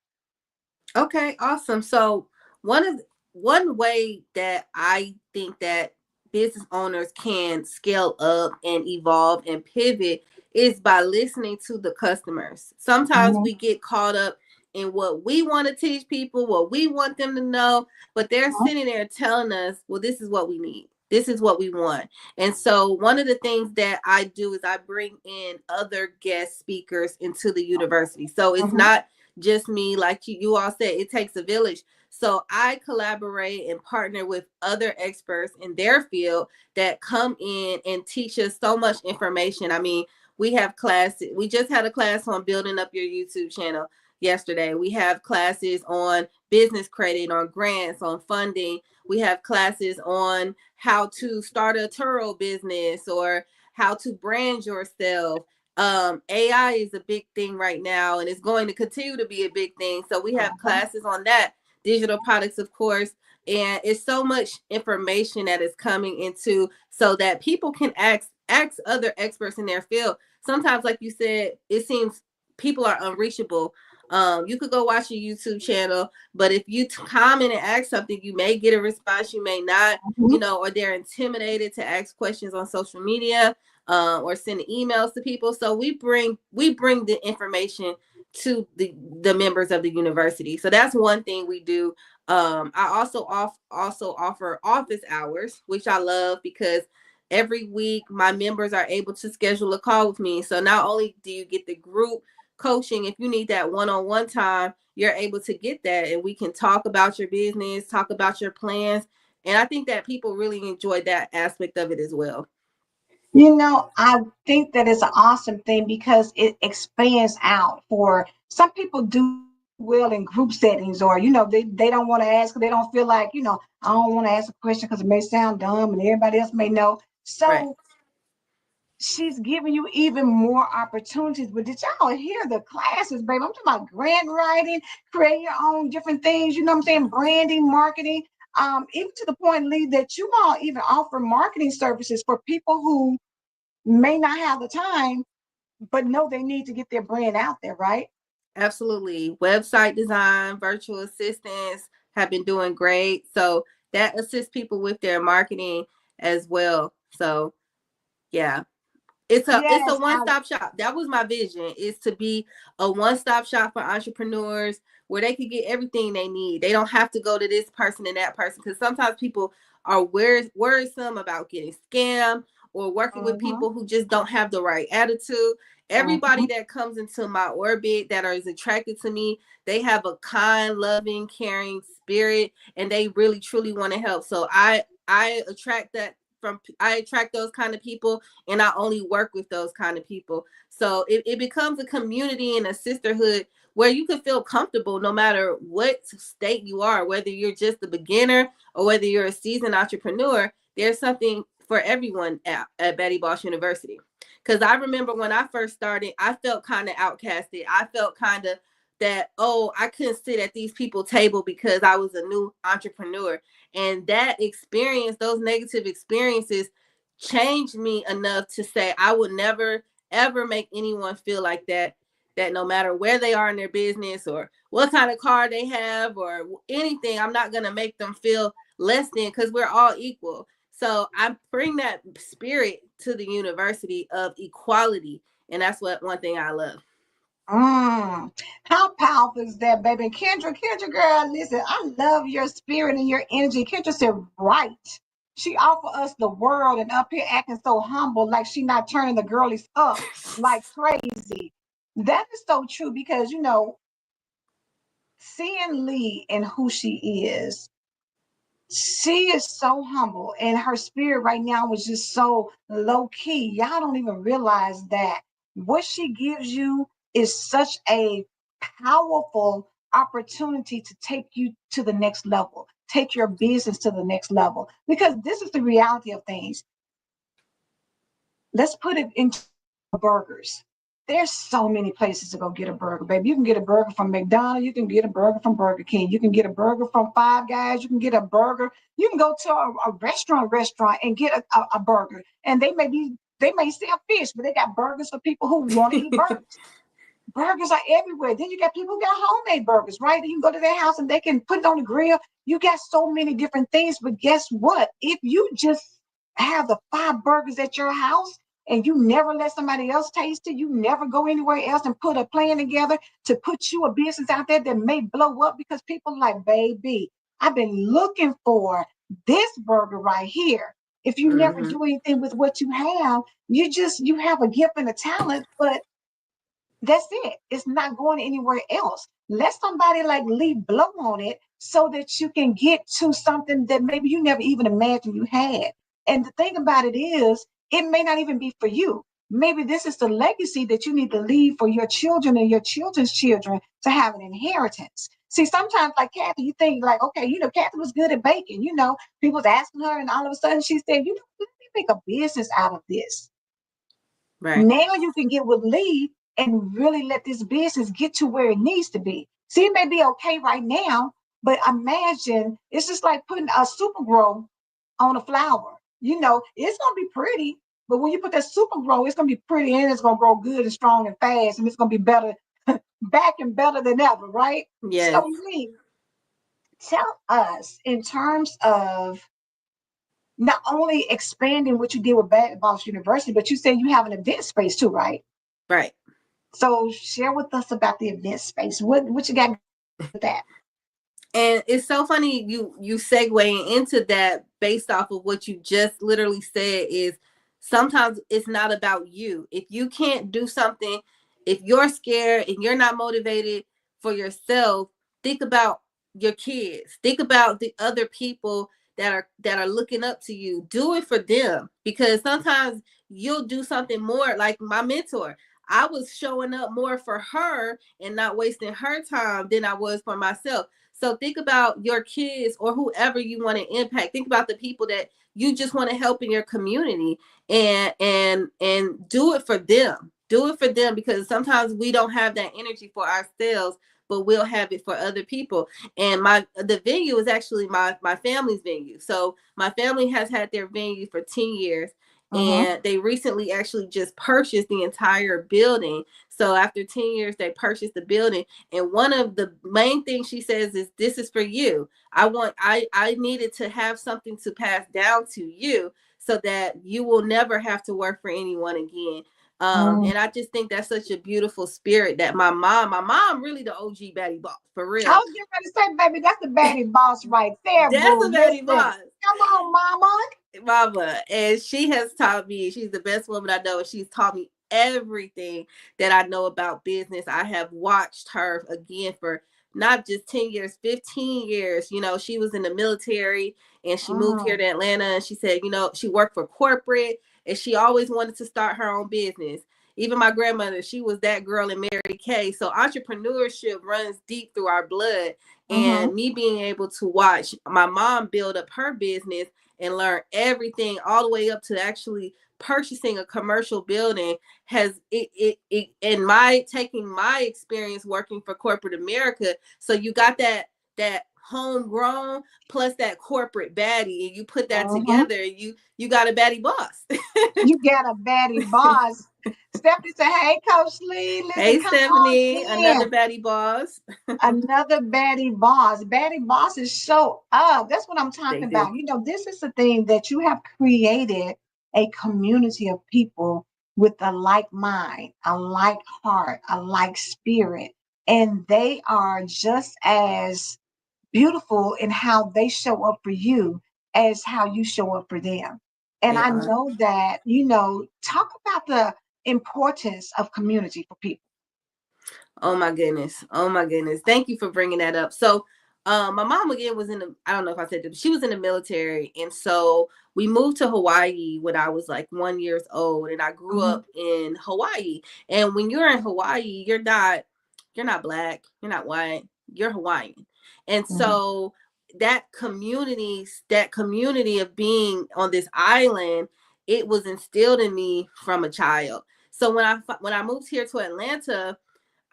Okay, awesome. So one way that I think that business owners can scale up and evolve and pivot is by listening to the customers. Sometimes Mhm, we get caught up in what we want to teach people, what we want them to know, but they're mhm, sitting there telling us, well, this is what we need. This is what we want. And so one of the things that I do is I bring in other guest speakers into the university. So it's mhm, not just me, like you all said, it takes a village. So I collaborate and partner with other experts in their field that come in and teach us so much information. I mean, we have classes. We just had a class on building up your YouTube channel yesterday. We have classes on business credit, on grants, on funding. We have classes on how to start a Turo business or how to brand yourself. AI is a big thing right now, and it's going to continue to be a big thing. So we have mhm. classes on that, digital products, of course, and it's so much information that is coming into so that people can ask other experts in their field. Sometimes, like you said, it seems people are unreachable. You could go watch a YouTube channel, but if you comment and ask something, you may get a response, you may not, Mhm. or they're intimidated to ask questions on social media, or sending emails to people. So we bring the information to the members of the university. So that's one thing we do. I also offer office hours, which I love because every week my members are able to schedule a call with me. So not only do you get the group coaching, if you need that one-on-one time, you're able to get that, and we can talk about your business, talk about your plans. And I think that people really enjoy that aspect of it as well. I think that is an awesome thing because it expands out for some people do well in group settings, or they don't want to ask, they don't feel like, I don't want to ask a question because it may sound dumb and everybody else may know. Right. So she's giving you even more opportunities. But did y'all hear the classes, babe? I'm talking about grant writing, create your own different things, you know what I'm saying? Branding, marketing. Even to the point, Lee, that you all even offer marketing services for people who may not have the time, but know they need to get their brand out there, right? Absolutely. Website design, virtual assistants have been doing great. So that assists people with their marketing as well. So yeah, it's a Yes, one-stop shop. That was my vision, is to be a one-stop shop for entrepreneurs where they can get everything they need. They don't have to go to this person and that person, because sometimes people are worrisome about getting scammed or working with mm-hmm, people who just don't have the right attitude. Everybody mm-hmm, that comes into my orbit that is attracted to me, they have a kind, loving, caring spirit, and they really truly want to help. So I attract that from I attract those kind of people, and I only work with those kind of people. So it becomes a community and a sisterhood where you can feel comfortable no matter what state you are, whether you're just a beginner or whether you're a seasoned entrepreneur. There's something for everyone at Baddie Boss University. Because I remember when I first started, I felt kind of outcasted. I felt kind of that, oh, I couldn't sit at these people's table because I was a new entrepreneur. And that experience, those negative experiences, changed me enough to say I would never ever make anyone feel like that, that no matter where they are in their business or what kind of car they have or anything, I'm not going to make them feel less than, because we're all equal. So I bring that spirit to the university of equality, and that's what one thing I love. How powerful is that, baby? Kendra, girl, listen, I love your spirit and your energy. Kendra said, right. She offered us the world and up here acting so humble, like she not turning the girlies up like crazy. That is so true because, seeing Lee and who she is so humble and her spirit right now was just so low key. Y'all don't even realize that what she gives you is such a powerful opportunity to take you to the next level, take your business to the next level. Because this is the reality of things. Let's put it into burgers. There's so many places to go get a burger, baby. You can get a burger from McDonald's. You can get a burger from Burger King. You can get a burger from Five Guys. You can get a burger. You can go to a restaurant and get a burger. And they may sell fish, but they got burgers for people who want to eat burgers. Burgers are everywhere. Then you got people who got homemade burgers, right? You can go to their house and they can put it on the grill. You got so many different things. But guess what? If you just have the 5 burgers at your house and you never let somebody else taste it, you never go anywhere else and put a plan together to put you a business out there that may blow up because people are like, baby, I've been looking for this burger right here. If you never Mm-hmm. do anything with what you have, you have a gift and a talent, but that's it. It's not going anywhere else. Let somebody like Lee blow on it so that you can get to something that maybe you never even imagined you had. And the thing about it is, it may not even be for you. Maybe this is the legacy that you need to leave for your children and your children's children to have an inheritance. See, sometimes like Kathy, you think like, okay, Kathy was good at baking. People was asking her, and all of a sudden she said, let me make a business out of this. Right. Now you can get with Lee and really let this business get to where it needs to be. See, it may be okay right now, but imagine it's just like putting a super grow on a flower. It's gonna be pretty, but when you put that super grow, it's gonna be pretty and it's gonna grow good and strong and fast, and it's gonna be better, back and better than ever, right? Yes. So Lee, tell us in terms of not only expanding what you did with Baddie Boss University, but you said you have an event space too, right? Right. So share with us about the event space. What you got with that? And it's so funny you segueing into that based off of what you just literally said. Is sometimes it's not about you. If you can't do something, if you're scared and you're not motivated for yourself, think about your kids. Think about the other people that are looking up to you. Do it for them, because sometimes you'll do something more. Like my mentor, I was showing up more for her and not wasting her time than I was for myself. So think about your kids or whoever you want to impact. Think about the people that you just want to help in your community, and do it for them. Do it for them, because sometimes we don't have that energy for ourselves, but we'll have it for other people. And the venue is actually my family's venue. So my family has had their venue for 10 years, Mm-hmm. and they recently actually just purchased the entire building. So after 10 years, they purchased the building. And one of the main things she says is, this is for you. I needed to have something to pass down to you so that you will never have to work for anyone again. Mm. And I just think that's such a beautiful spirit that my mom really the OG Baddie Boss, for I real. was getting ready to say, baby, that's the Baddie Boss right there, That's boo. a Baddie Listen, Boss. come on, mama. Mama, and she has taught me, she's the best woman I know, and she's taught me everything that I know about business. I have watched her again for not just 10 years, 15 years. She was in the military and she moved here Mm. to Atlanta, and she said, she worked for corporate and she always wanted to start her own business. Even my grandmother, she was that girl in Mary Kay. So entrepreneurship runs deep through our blood. and me being able to watch my mom build up her business and learn everything all the way up to actually purchasing a commercial building has it in my taking my experience working for corporate America. So you got that homegrown plus that corporate baddie, and you put that Mm-hmm. together, you got a baddie boss. You got a Baddie Boss. Stephanie said, "Hey, Coach Lee, listen, Hey come on Stephanie, another in." baddie boss. Another Baddie Boss. Baddie Bosses show up. That's what I'm They talking do. about. This is the thing that you have created a community of people with a like mind, a like heart, a like spirit. And they are just as beautiful in how they show up for you as how you show up for them. And They I are. know that, talk about the importance of community for people. Oh my goodness. Oh my goodness. Thank you for bringing that up. So, my mom again was in the, I don't know if I said this, she was in the military. And so we moved to Hawaii when I was like 1 year old, and I grew Mhm, up in Hawaii. And when you're in Hawaii, you're not black, you're not white, you're Hawaiian. And mhm, so that community of being on this island, it was instilled in me from a child. So when I moved here to Atlanta,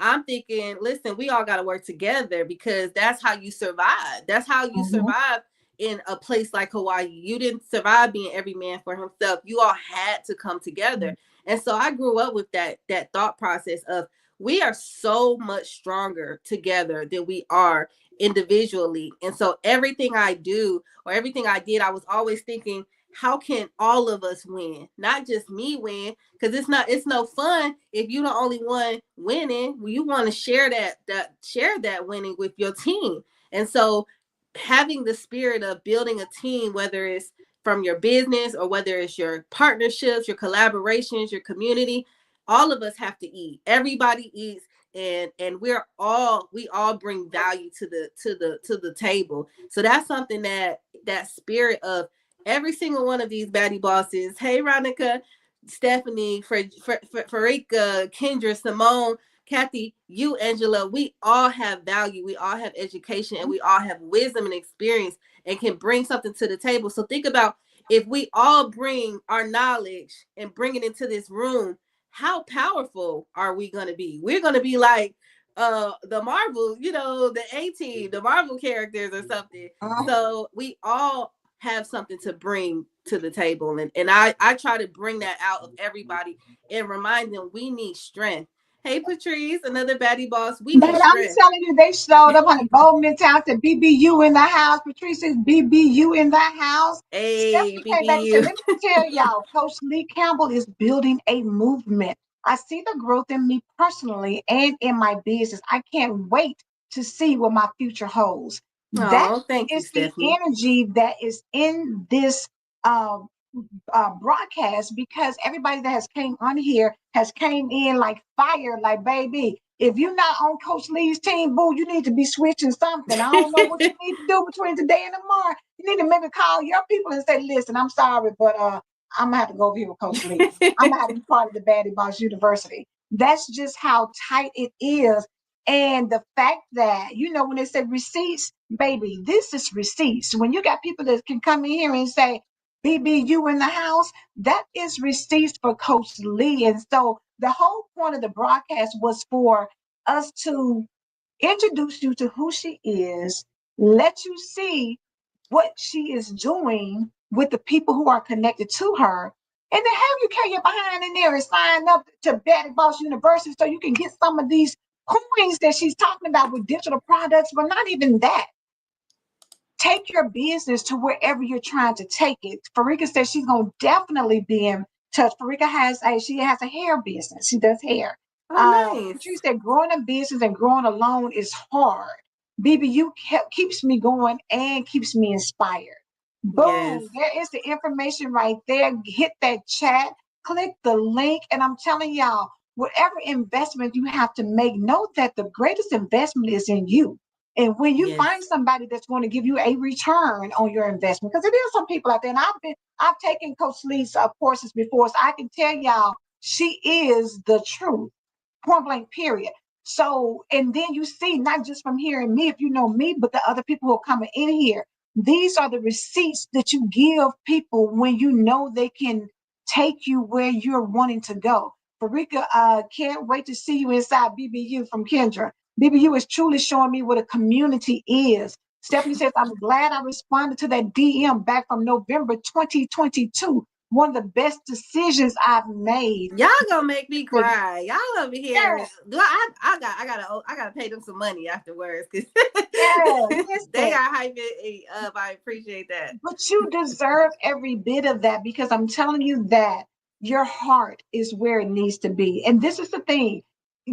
I'm thinking, listen, we all got to work together because that's how you survive. That's how you mhm, survive in a place like Hawaii. You didn't survive being every man for himself. You all had to come together. And so I grew up with that thought process of we are so much stronger together than we are individually. And so everything I do or everything I did, I was always thinking, how can all of us win? Not just me win, because it's no fun if you're the only one winning. You want to share that winning with your team. And so having the spirit of building a team, whether it's from your business or whether it's your partnerships, your collaborations, your community, all of us have to eat. Everybody eats, and we all bring value to the table. So that's something that spirit of every single one of these baddie bosses. Hey, Ronica, Stephanie, Farika, Kendra, Simone, Kathy, you, Angela, we all have value. We all have education, and we all have wisdom and experience and can bring something to the table. So think about if we all bring our knowledge and bring it into this room, how powerful are we going to be? We're going to be like the Marvel, the A-Team, the Marvel characters or something. mhm. So we all have something to bring to the table. And I try to bring that out of everybody and remind them we need strength. Hey, Patrice, another baddie boss. We But need I'm strength. telling you, they showed up on the Goldman Town to BBU in the house. Patrice says BBU in the house. Hey, Stephanie came back and said, BBU. let me tell y'all, Coach Lee Campbell is building a movement. I see the growth in me personally and in my business. I can't wait to see what my future holds. That Oh, thank you, is the Stephanie. energy that is in this um, broadcast, because everybody that has came on here has came in like fire, like, baby, if you're not on Coach Lee's team, boo, you need to be switching something. I don't know what you need to do between today and tomorrow. You need to maybe call your people and say, listen, I'm sorry, but I'm gonna have to go over here with Coach Lee. I'm gonna have to be part of the Baddie Boss University. That's just how tight it is. And the fact that, when they say receipts, baby, this is receipts. When you got people that can come in here and say, BBU in the house, that is receipts for Coach Lee. And so the whole point of the broadcast was for us to introduce you to who she is, let you see what she is doing with the people who are connected to her, and then have you carry your behind in there and sign up to Baddie Boss University so you can get some of these coins that she's talking about with digital products, but not even that. Take your business to wherever you're trying to take it. Farika says she's gonna definitely be in touch. Farika has a hair business. She does hair. Oh, nice. Patrice said growing a business and growing alone is hard. BBU keeps me going and keeps me inspired. Yes. Boom, there is the information right there. Hit that chat, click the link, and I'm telling y'all, whatever investment you have to make, know that the greatest investment is in you. And when you find Yes. somebody that's going to give you a return on your investment, because it is some people out there, and I've taken Coach Lee's courses before, so I can tell y'all she is the truth. Point blank, period. So, and then you see, not just from hearing me, if you know me, but the other people who are coming in here. These are the receipts that you give people when you know they can take you where you're wanting to go. Farika, can't wait to see you inside BBU from Kendra. BBU is truly showing me what a community is. Stephanie says, I'm glad I responded to that DM back from November 2022. One of the best decisions I've made. Y'all gonna make me Yes, cry. Y'all over here. Do I gotta pay them some money afterwards because they listen. got hype it up. I appreciate that. But you deserve every bit of that because I'm telling you that your heart is where it needs to be. And this is the thing.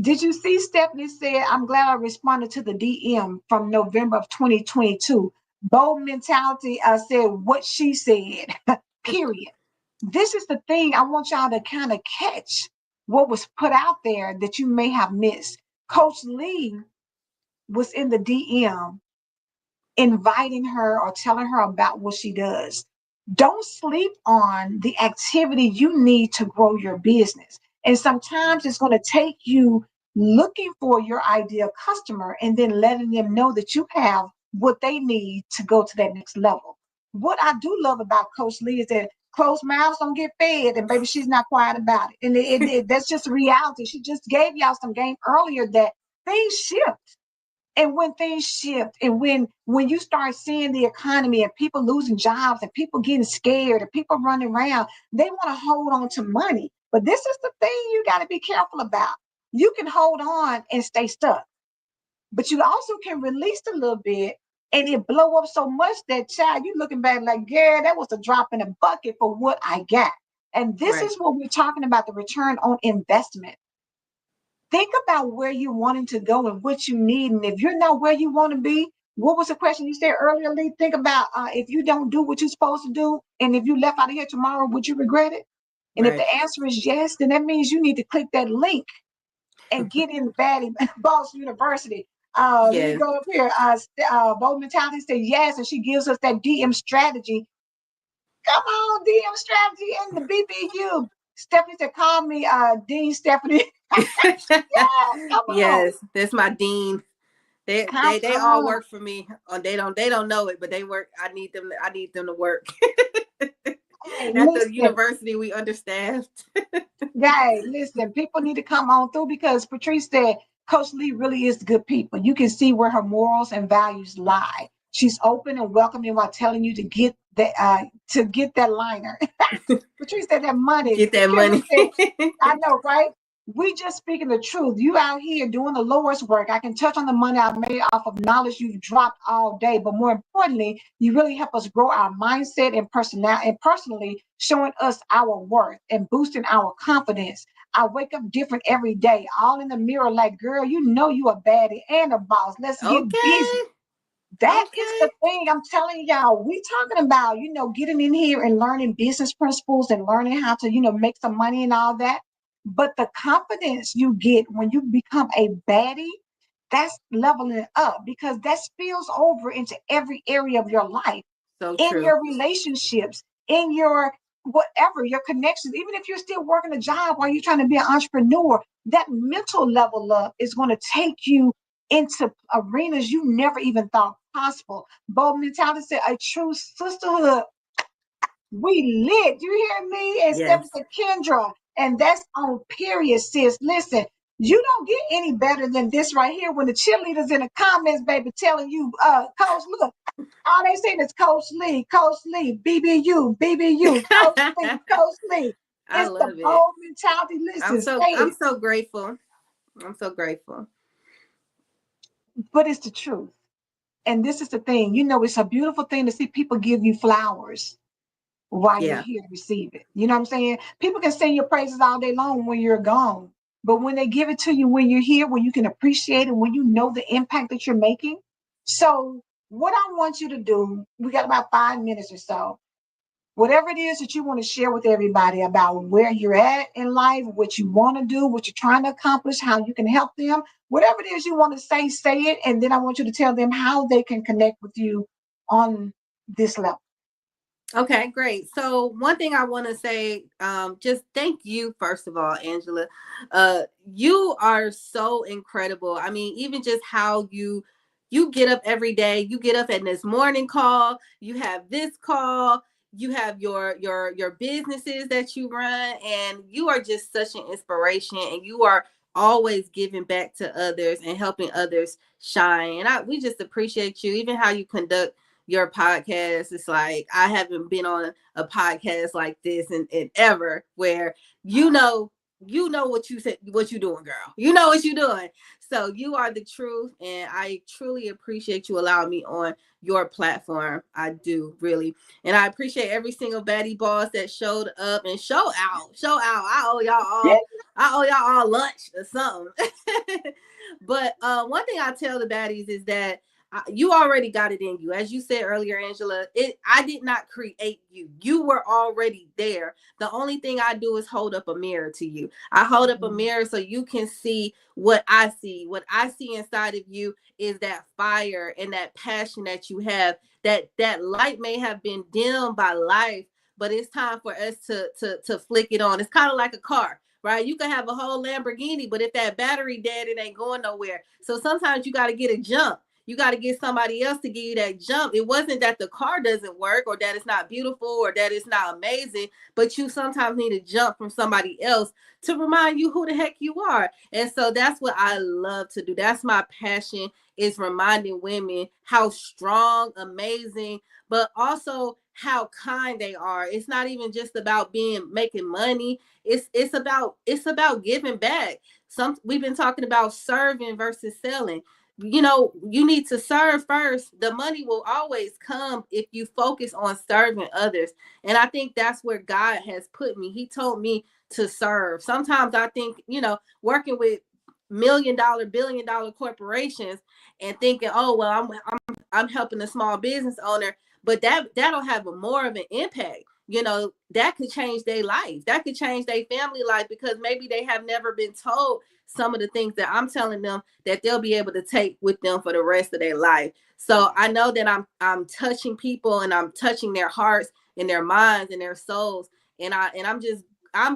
Did you see Stephanie said, I'm glad I responded to the DM from November of 2022. Bold mentality said what she said, period. This is the thing I want y'all to kind of catch what was put out there that you may have missed. Coach Lee was in the DM inviting her or telling her about what she does. Don't sleep on the activity you need to grow your business. And sometimes it's going to take you looking for your ideal customer and then letting them know that you have what they need to go to that next level. What I do love about Coach Lee is that closed mouths don't get fed, and baby, she's not quiet about it. And that's just reality. She just gave y'all some game earlier that things shift, and when things shift, and when you start seeing the economy and people losing jobs and people getting scared and people running around, they want to hold on to money. But this is the thing you got to be careful about. You can hold on and stay stuck, but you also can release a little bit and it blow up so much that child, you looking back like, yeah, that was a drop in a bucket for what I got. And this Right. is what we're talking about, the return on investment. Think about where you're wanting to go and what you need. And if you're not where you want to be, what was the question you said earlier, Lee? Think about if you don't do what you're supposed to do, and if you left out of here tomorrow, would you regret it? And if Right. the answer is yes, then that means you need to click that link and get in Baddie Boss University. Let me Yes. go up here. Bold Mentality said yes, and she gives us that DM strategy. Come on, DM strategy in the BBU. Stephanie said, call me Dean Stephanie. Yes, come on. Yes. That's my dean. They Come they they all on. work for me. They don't know it, but they work. I need them to work. Hey, At the listen. university, we understaffed. Guys, listen. People need to come on through because Patrice said Coach Lee really is good people. You can see where her morals and values lie. She's open and welcoming while telling you to get that liner. Patrice said that money. Get that Kendra money. said, I know, right? We just speaking the truth. You out here doing the Lord's work. I can touch on the money I've made off of knowledge you've dropped all day, but more importantly, you really help us grow our mindset and personality, and personally showing us our worth and boosting our confidence. I wake up different every day, all in the mirror, like, girl, you know you a baddie and a boss. Let's get busy. Okay. That is Okay. the thing I'm telling y'all. We talking about, getting in here and learning business principles and learning how to, make some money and all that. But the confidence you get when you become a baddie, that's leveling up because that spills over into every area of your life, So in true. your relationships, in your whatever, your connections. Even if you're still working a job while you're trying to be an entrepreneur, that mental level up is going to take you into arenas you never even thought possible. Bold Mentality said, a true sisterhood. We lit. You hear me? And Stephanie Yes. said, Kendra. And that's on period, sis. Listen, you don't get any better than this right here when the cheerleaders in the comments, baby, telling you, Coach, look, all they saying is Coach Lee, BBU, BBU, Coach Lee. I It's the love it. bold mentality. I'm Listen, so say I'm it, so grateful. I'm so grateful. but it's the truth. And this is the thing, it's a beautiful thing to see people give you flowers while you're Yeah. here to receive it. You know what I'm saying? People can sing your praises all day long when you're gone. But when they give it to you when you're here, when you can appreciate it, when you know the impact that you're making. So, what I want you to do, we got about 5 minutes or so. Whatever it is that you want to share with everybody about where you're at in life, what you want to do, what you're trying to accomplish, how you can help them, whatever it is you want to say it. And then I want you to tell them how they can connect with you on this level. Okay, great. So one thing I want to say, just thank you first of all, Angela. You are so incredible. I mean, even just how you get up every day. You get up at this morning call. You have this call. You have your businesses that you run, and you are just such an inspiration. And you are always giving back to others and helping others shine. And we just appreciate you, even how you conduct your podcast. It's like I haven't been on a podcast like this and ever where you know what you said, what you doing, girl. You know what you doing. So you are the truth, and I truly appreciate you allowing me on your platform. I do really, and I appreciate every single baddie boss that showed up and show out, show out. Yeah. I owe y'all all lunch or something. But one thing I tell the baddies is that you already got it in you. As you said earlier, Angela, I did not create you. You were already there. The only thing I do is hold up a mirror to you. I hold up a mirror so you can see what I see. What I see inside of you is that fire and that passion that you have. That light may have been dimmed by life, but it's time for us to flick it on. It's kind of like a car. Right, you can have a whole Lamborghini, but if that battery dead, it ain't going nowhere. So sometimes you got to get a jump. You got to get somebody else to give you that jump. It wasn't that the car doesn't work or that it's not beautiful or that it's not amazing, but you sometimes need a jump from somebody else to remind you who the heck you are. And so that's what I love to do. That's my passion, is reminding women how strong, amazing, but also how kind they are. It's not even just about making money. It's about giving back. We've been talking about serving versus selling. You need to serve first. The money will always come if you focus on serving others. And I think that's where God has put me. He told me to serve. Sometimes I think, working with $1 million, $1 billion corporations and thinking, oh, well, I'm helping a small business owner, but that'll have more of an impact. That could change their life. That could change their family life, because maybe they have never been told some of the things that I'm telling them that they'll be able to take with them for the rest of their life. So I know that I'm touching people, and I'm touching their hearts and their minds and their souls. And I'm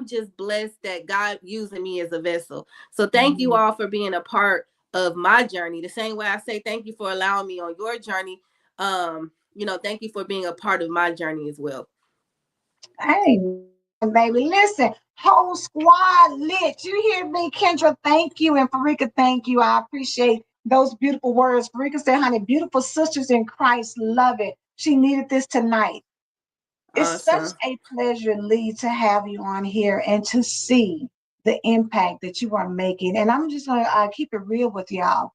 just blessed that God using me as a vessel. So thank you all for being a part of my journey. The same way I say thank you for allowing me on your journey. Thank you for being a part of my journey as well. Amen, baby. Listen, whole squad lit. You hear me, Kendra? Thank you. And Farika, thank you. I appreciate those beautiful words. Farika said, honey, beautiful sisters in Christ, love it. She needed this tonight. It's such Awesome. a pleasure, Lee, to have you on here and to see the impact that you are making. And I'm just going to keep it real with y'all.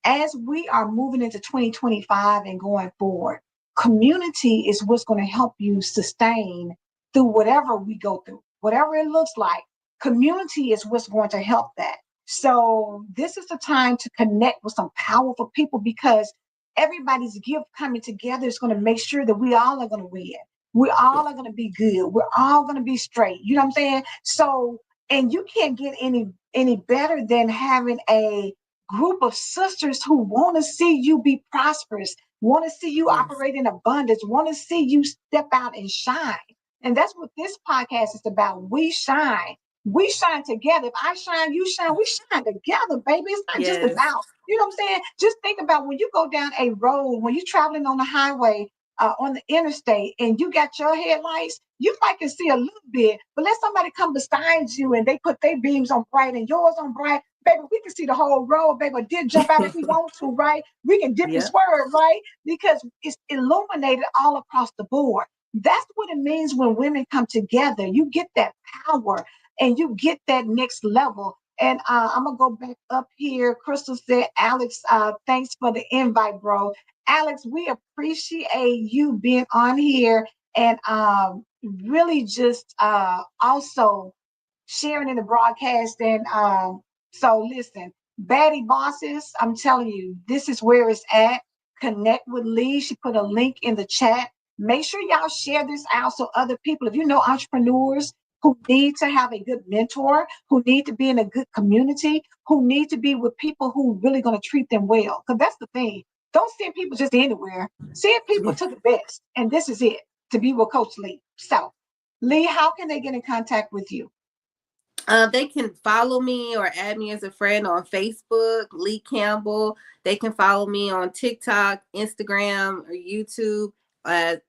As we are moving into 2025 and going forward, community is what's going to help you sustain through whatever we go through, whatever it looks like. Community is what's going to help that. So this is the time to connect with some powerful people, because everybody's gift coming together is going to make sure that we all are going to win. We all are going to be good. We're all going to be straight. You know what I'm saying? So, and you can't get any better than having a group of sisters who want to see you be prosperous, want to see you Yes. operate in abundance, want to see you step out and shine. And that's what this podcast is about. We shine. We shine together. If I shine, you shine. We shine together, baby. It's not just Yes. about, you know what I'm saying? Just think about when you go down a road, when you're traveling on the highway, on the interstate, and you got your headlights, you might can see a little bit, but let somebody come beside you and they put their beams on bright and yours on bright. Baby, we can see the whole road, baby. Did jump out if we want to, right? We can dip and Yep. swerve, right? Because it's illuminated all across the board. That's what it means when women come together. You get that power and you get that next level. And I'm gonna go back up here. Crystal said, Alex, thanks for the invite, bro. Alex, we appreciate you being on here and really just also sharing in the broadcast. And so listen, Baddie Bosses, I'm telling you, this is where it's at. Connect with Lee. She put a link in the chat. Make sure y'all share this out so other people, if you know entrepreneurs who need to have a good mentor, who need to be in a good community, who need to be with people who really going to treat them well. Because that's the thing. Don't send people just anywhere. Send people to the best. And this is it. to be with Coach Lee. So, Lee, how can they get in contact with you? They can follow me or add me as a friend on Facebook, Lee Campbell. They can follow me on TikTok, Instagram, or YouTube at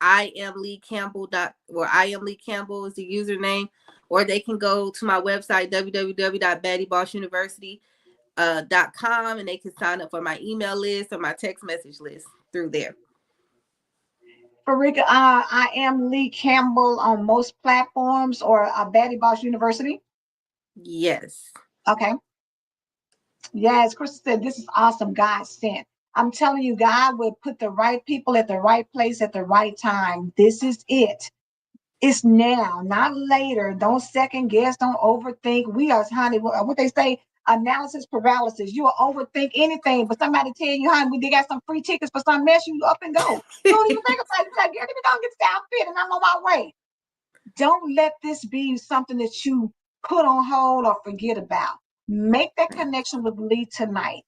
I am Lee Campbell or I am Lee Campbell is the username. Or they can go to my website www.baddiebossuniversity.com and they can sign up for my email list or my text message list through there. Farika, I am Lee Campbell on most platforms or Baddie Boss University. Yes. Okay. Yes, Chris said this is awesome. God sent. I'm telling you, God will put the right people at the right place at the right time. This is it. It's now, not later. Don't second guess. Don't overthink. We are, honey, what they say, analysis paralysis. You will overthink anything, but somebody tell you, honey, they got some free tickets for some mess, you up and go. You don't even think about it. You're like, get me go get the outfit and I'm on my way. Don't let this be something that you put on hold or forget about. Make that connection with Lee tonight.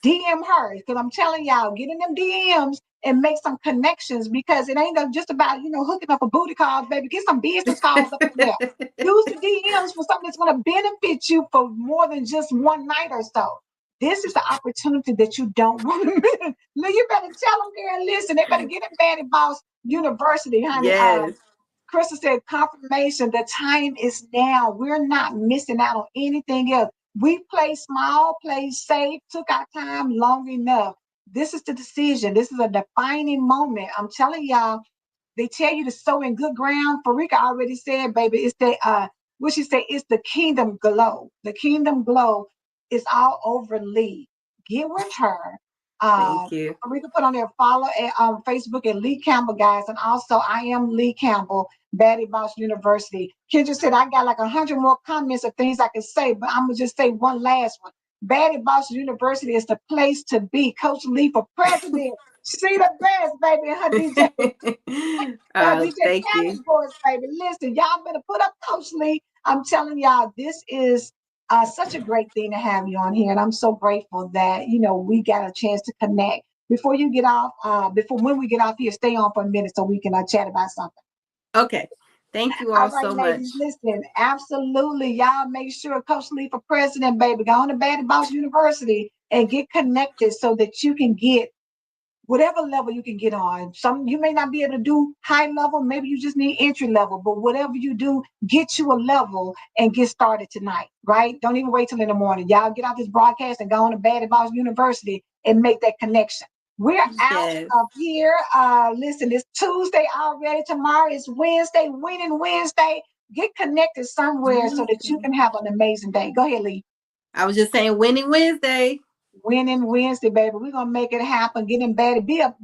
DM her because I'm telling y'all, get in them DMs and make some connections because it ain't just about hooking up a booty calls, baby. Get some business calls up in there. Use the DMs for something that's going to benefit you for more than just one night or so. This is the opportunity that you don't want to miss. You better tell them, girl, listen, they better get in Baddie Boss University, honey. Yes. Krista said, confirmation, the time is now. We're not missing out on anything else. We play small, play safe, took our time long enough. This is the decision. This is a defining moment. I'm telling y'all, they tell you to sow in good ground. Farika already said, baby, it's the what she said, it's the kingdom glow. The kingdom glow is all over Lee. Get with her. Thank you. Farika put on there, follow at Facebook at Lee Campbell, guys. And also, I am Lee Campbell, Baddie Boss University. Kendra said, I got like 100 more comments of things I could say, but I'm going to just say one last one. Baddie Boss University is the place to be. Coach Lee for president. She the best, baby. Her DJ. DJ Thank you. Challenge Boys, baby. Listen, y'all better put up Coach Lee. I'm telling y'all, this is such a great thing to have you on here. And I'm so grateful that, we got a chance to connect. Before you get off, when we get off here, stay on for a minute so we can chat about something. Okay. Thank you all right, so ladies, much. Listen, absolutely. Y'all make sure Coach Lee for president, baby. Go on to Baddie Boss University and get connected so that you can get whatever level you can get on. Some you may not be able to do high level, maybe you just need entry level, but whatever you do, get you a level and get started tonight, right? Don't even wait till in the morning. Y'all get out this broadcast and go on to Baddie Boss University and make that connection. We're out of here. Listen, it's Tuesday already. Tomorrow is Wednesday, winning Wednesday. Get connected somewhere so that you can have an amazing day. Go ahead, Lee. I was just saying winning Wednesday. Winning Wednesday, baby. We're gonna make it happen. Get in baddie.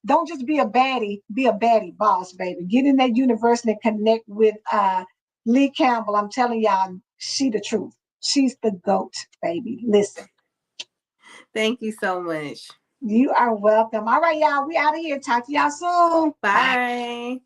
Don't just be a baddie, be a baddie boss, baby. Get in that university and connect with Lee Campbell. I'm telling y'all, she the truth. She's the GOAT, baby. Listen. Thank you so much. You are welcome. All right, y'all. We out of here. Talk to y'all soon. Bye. Bye.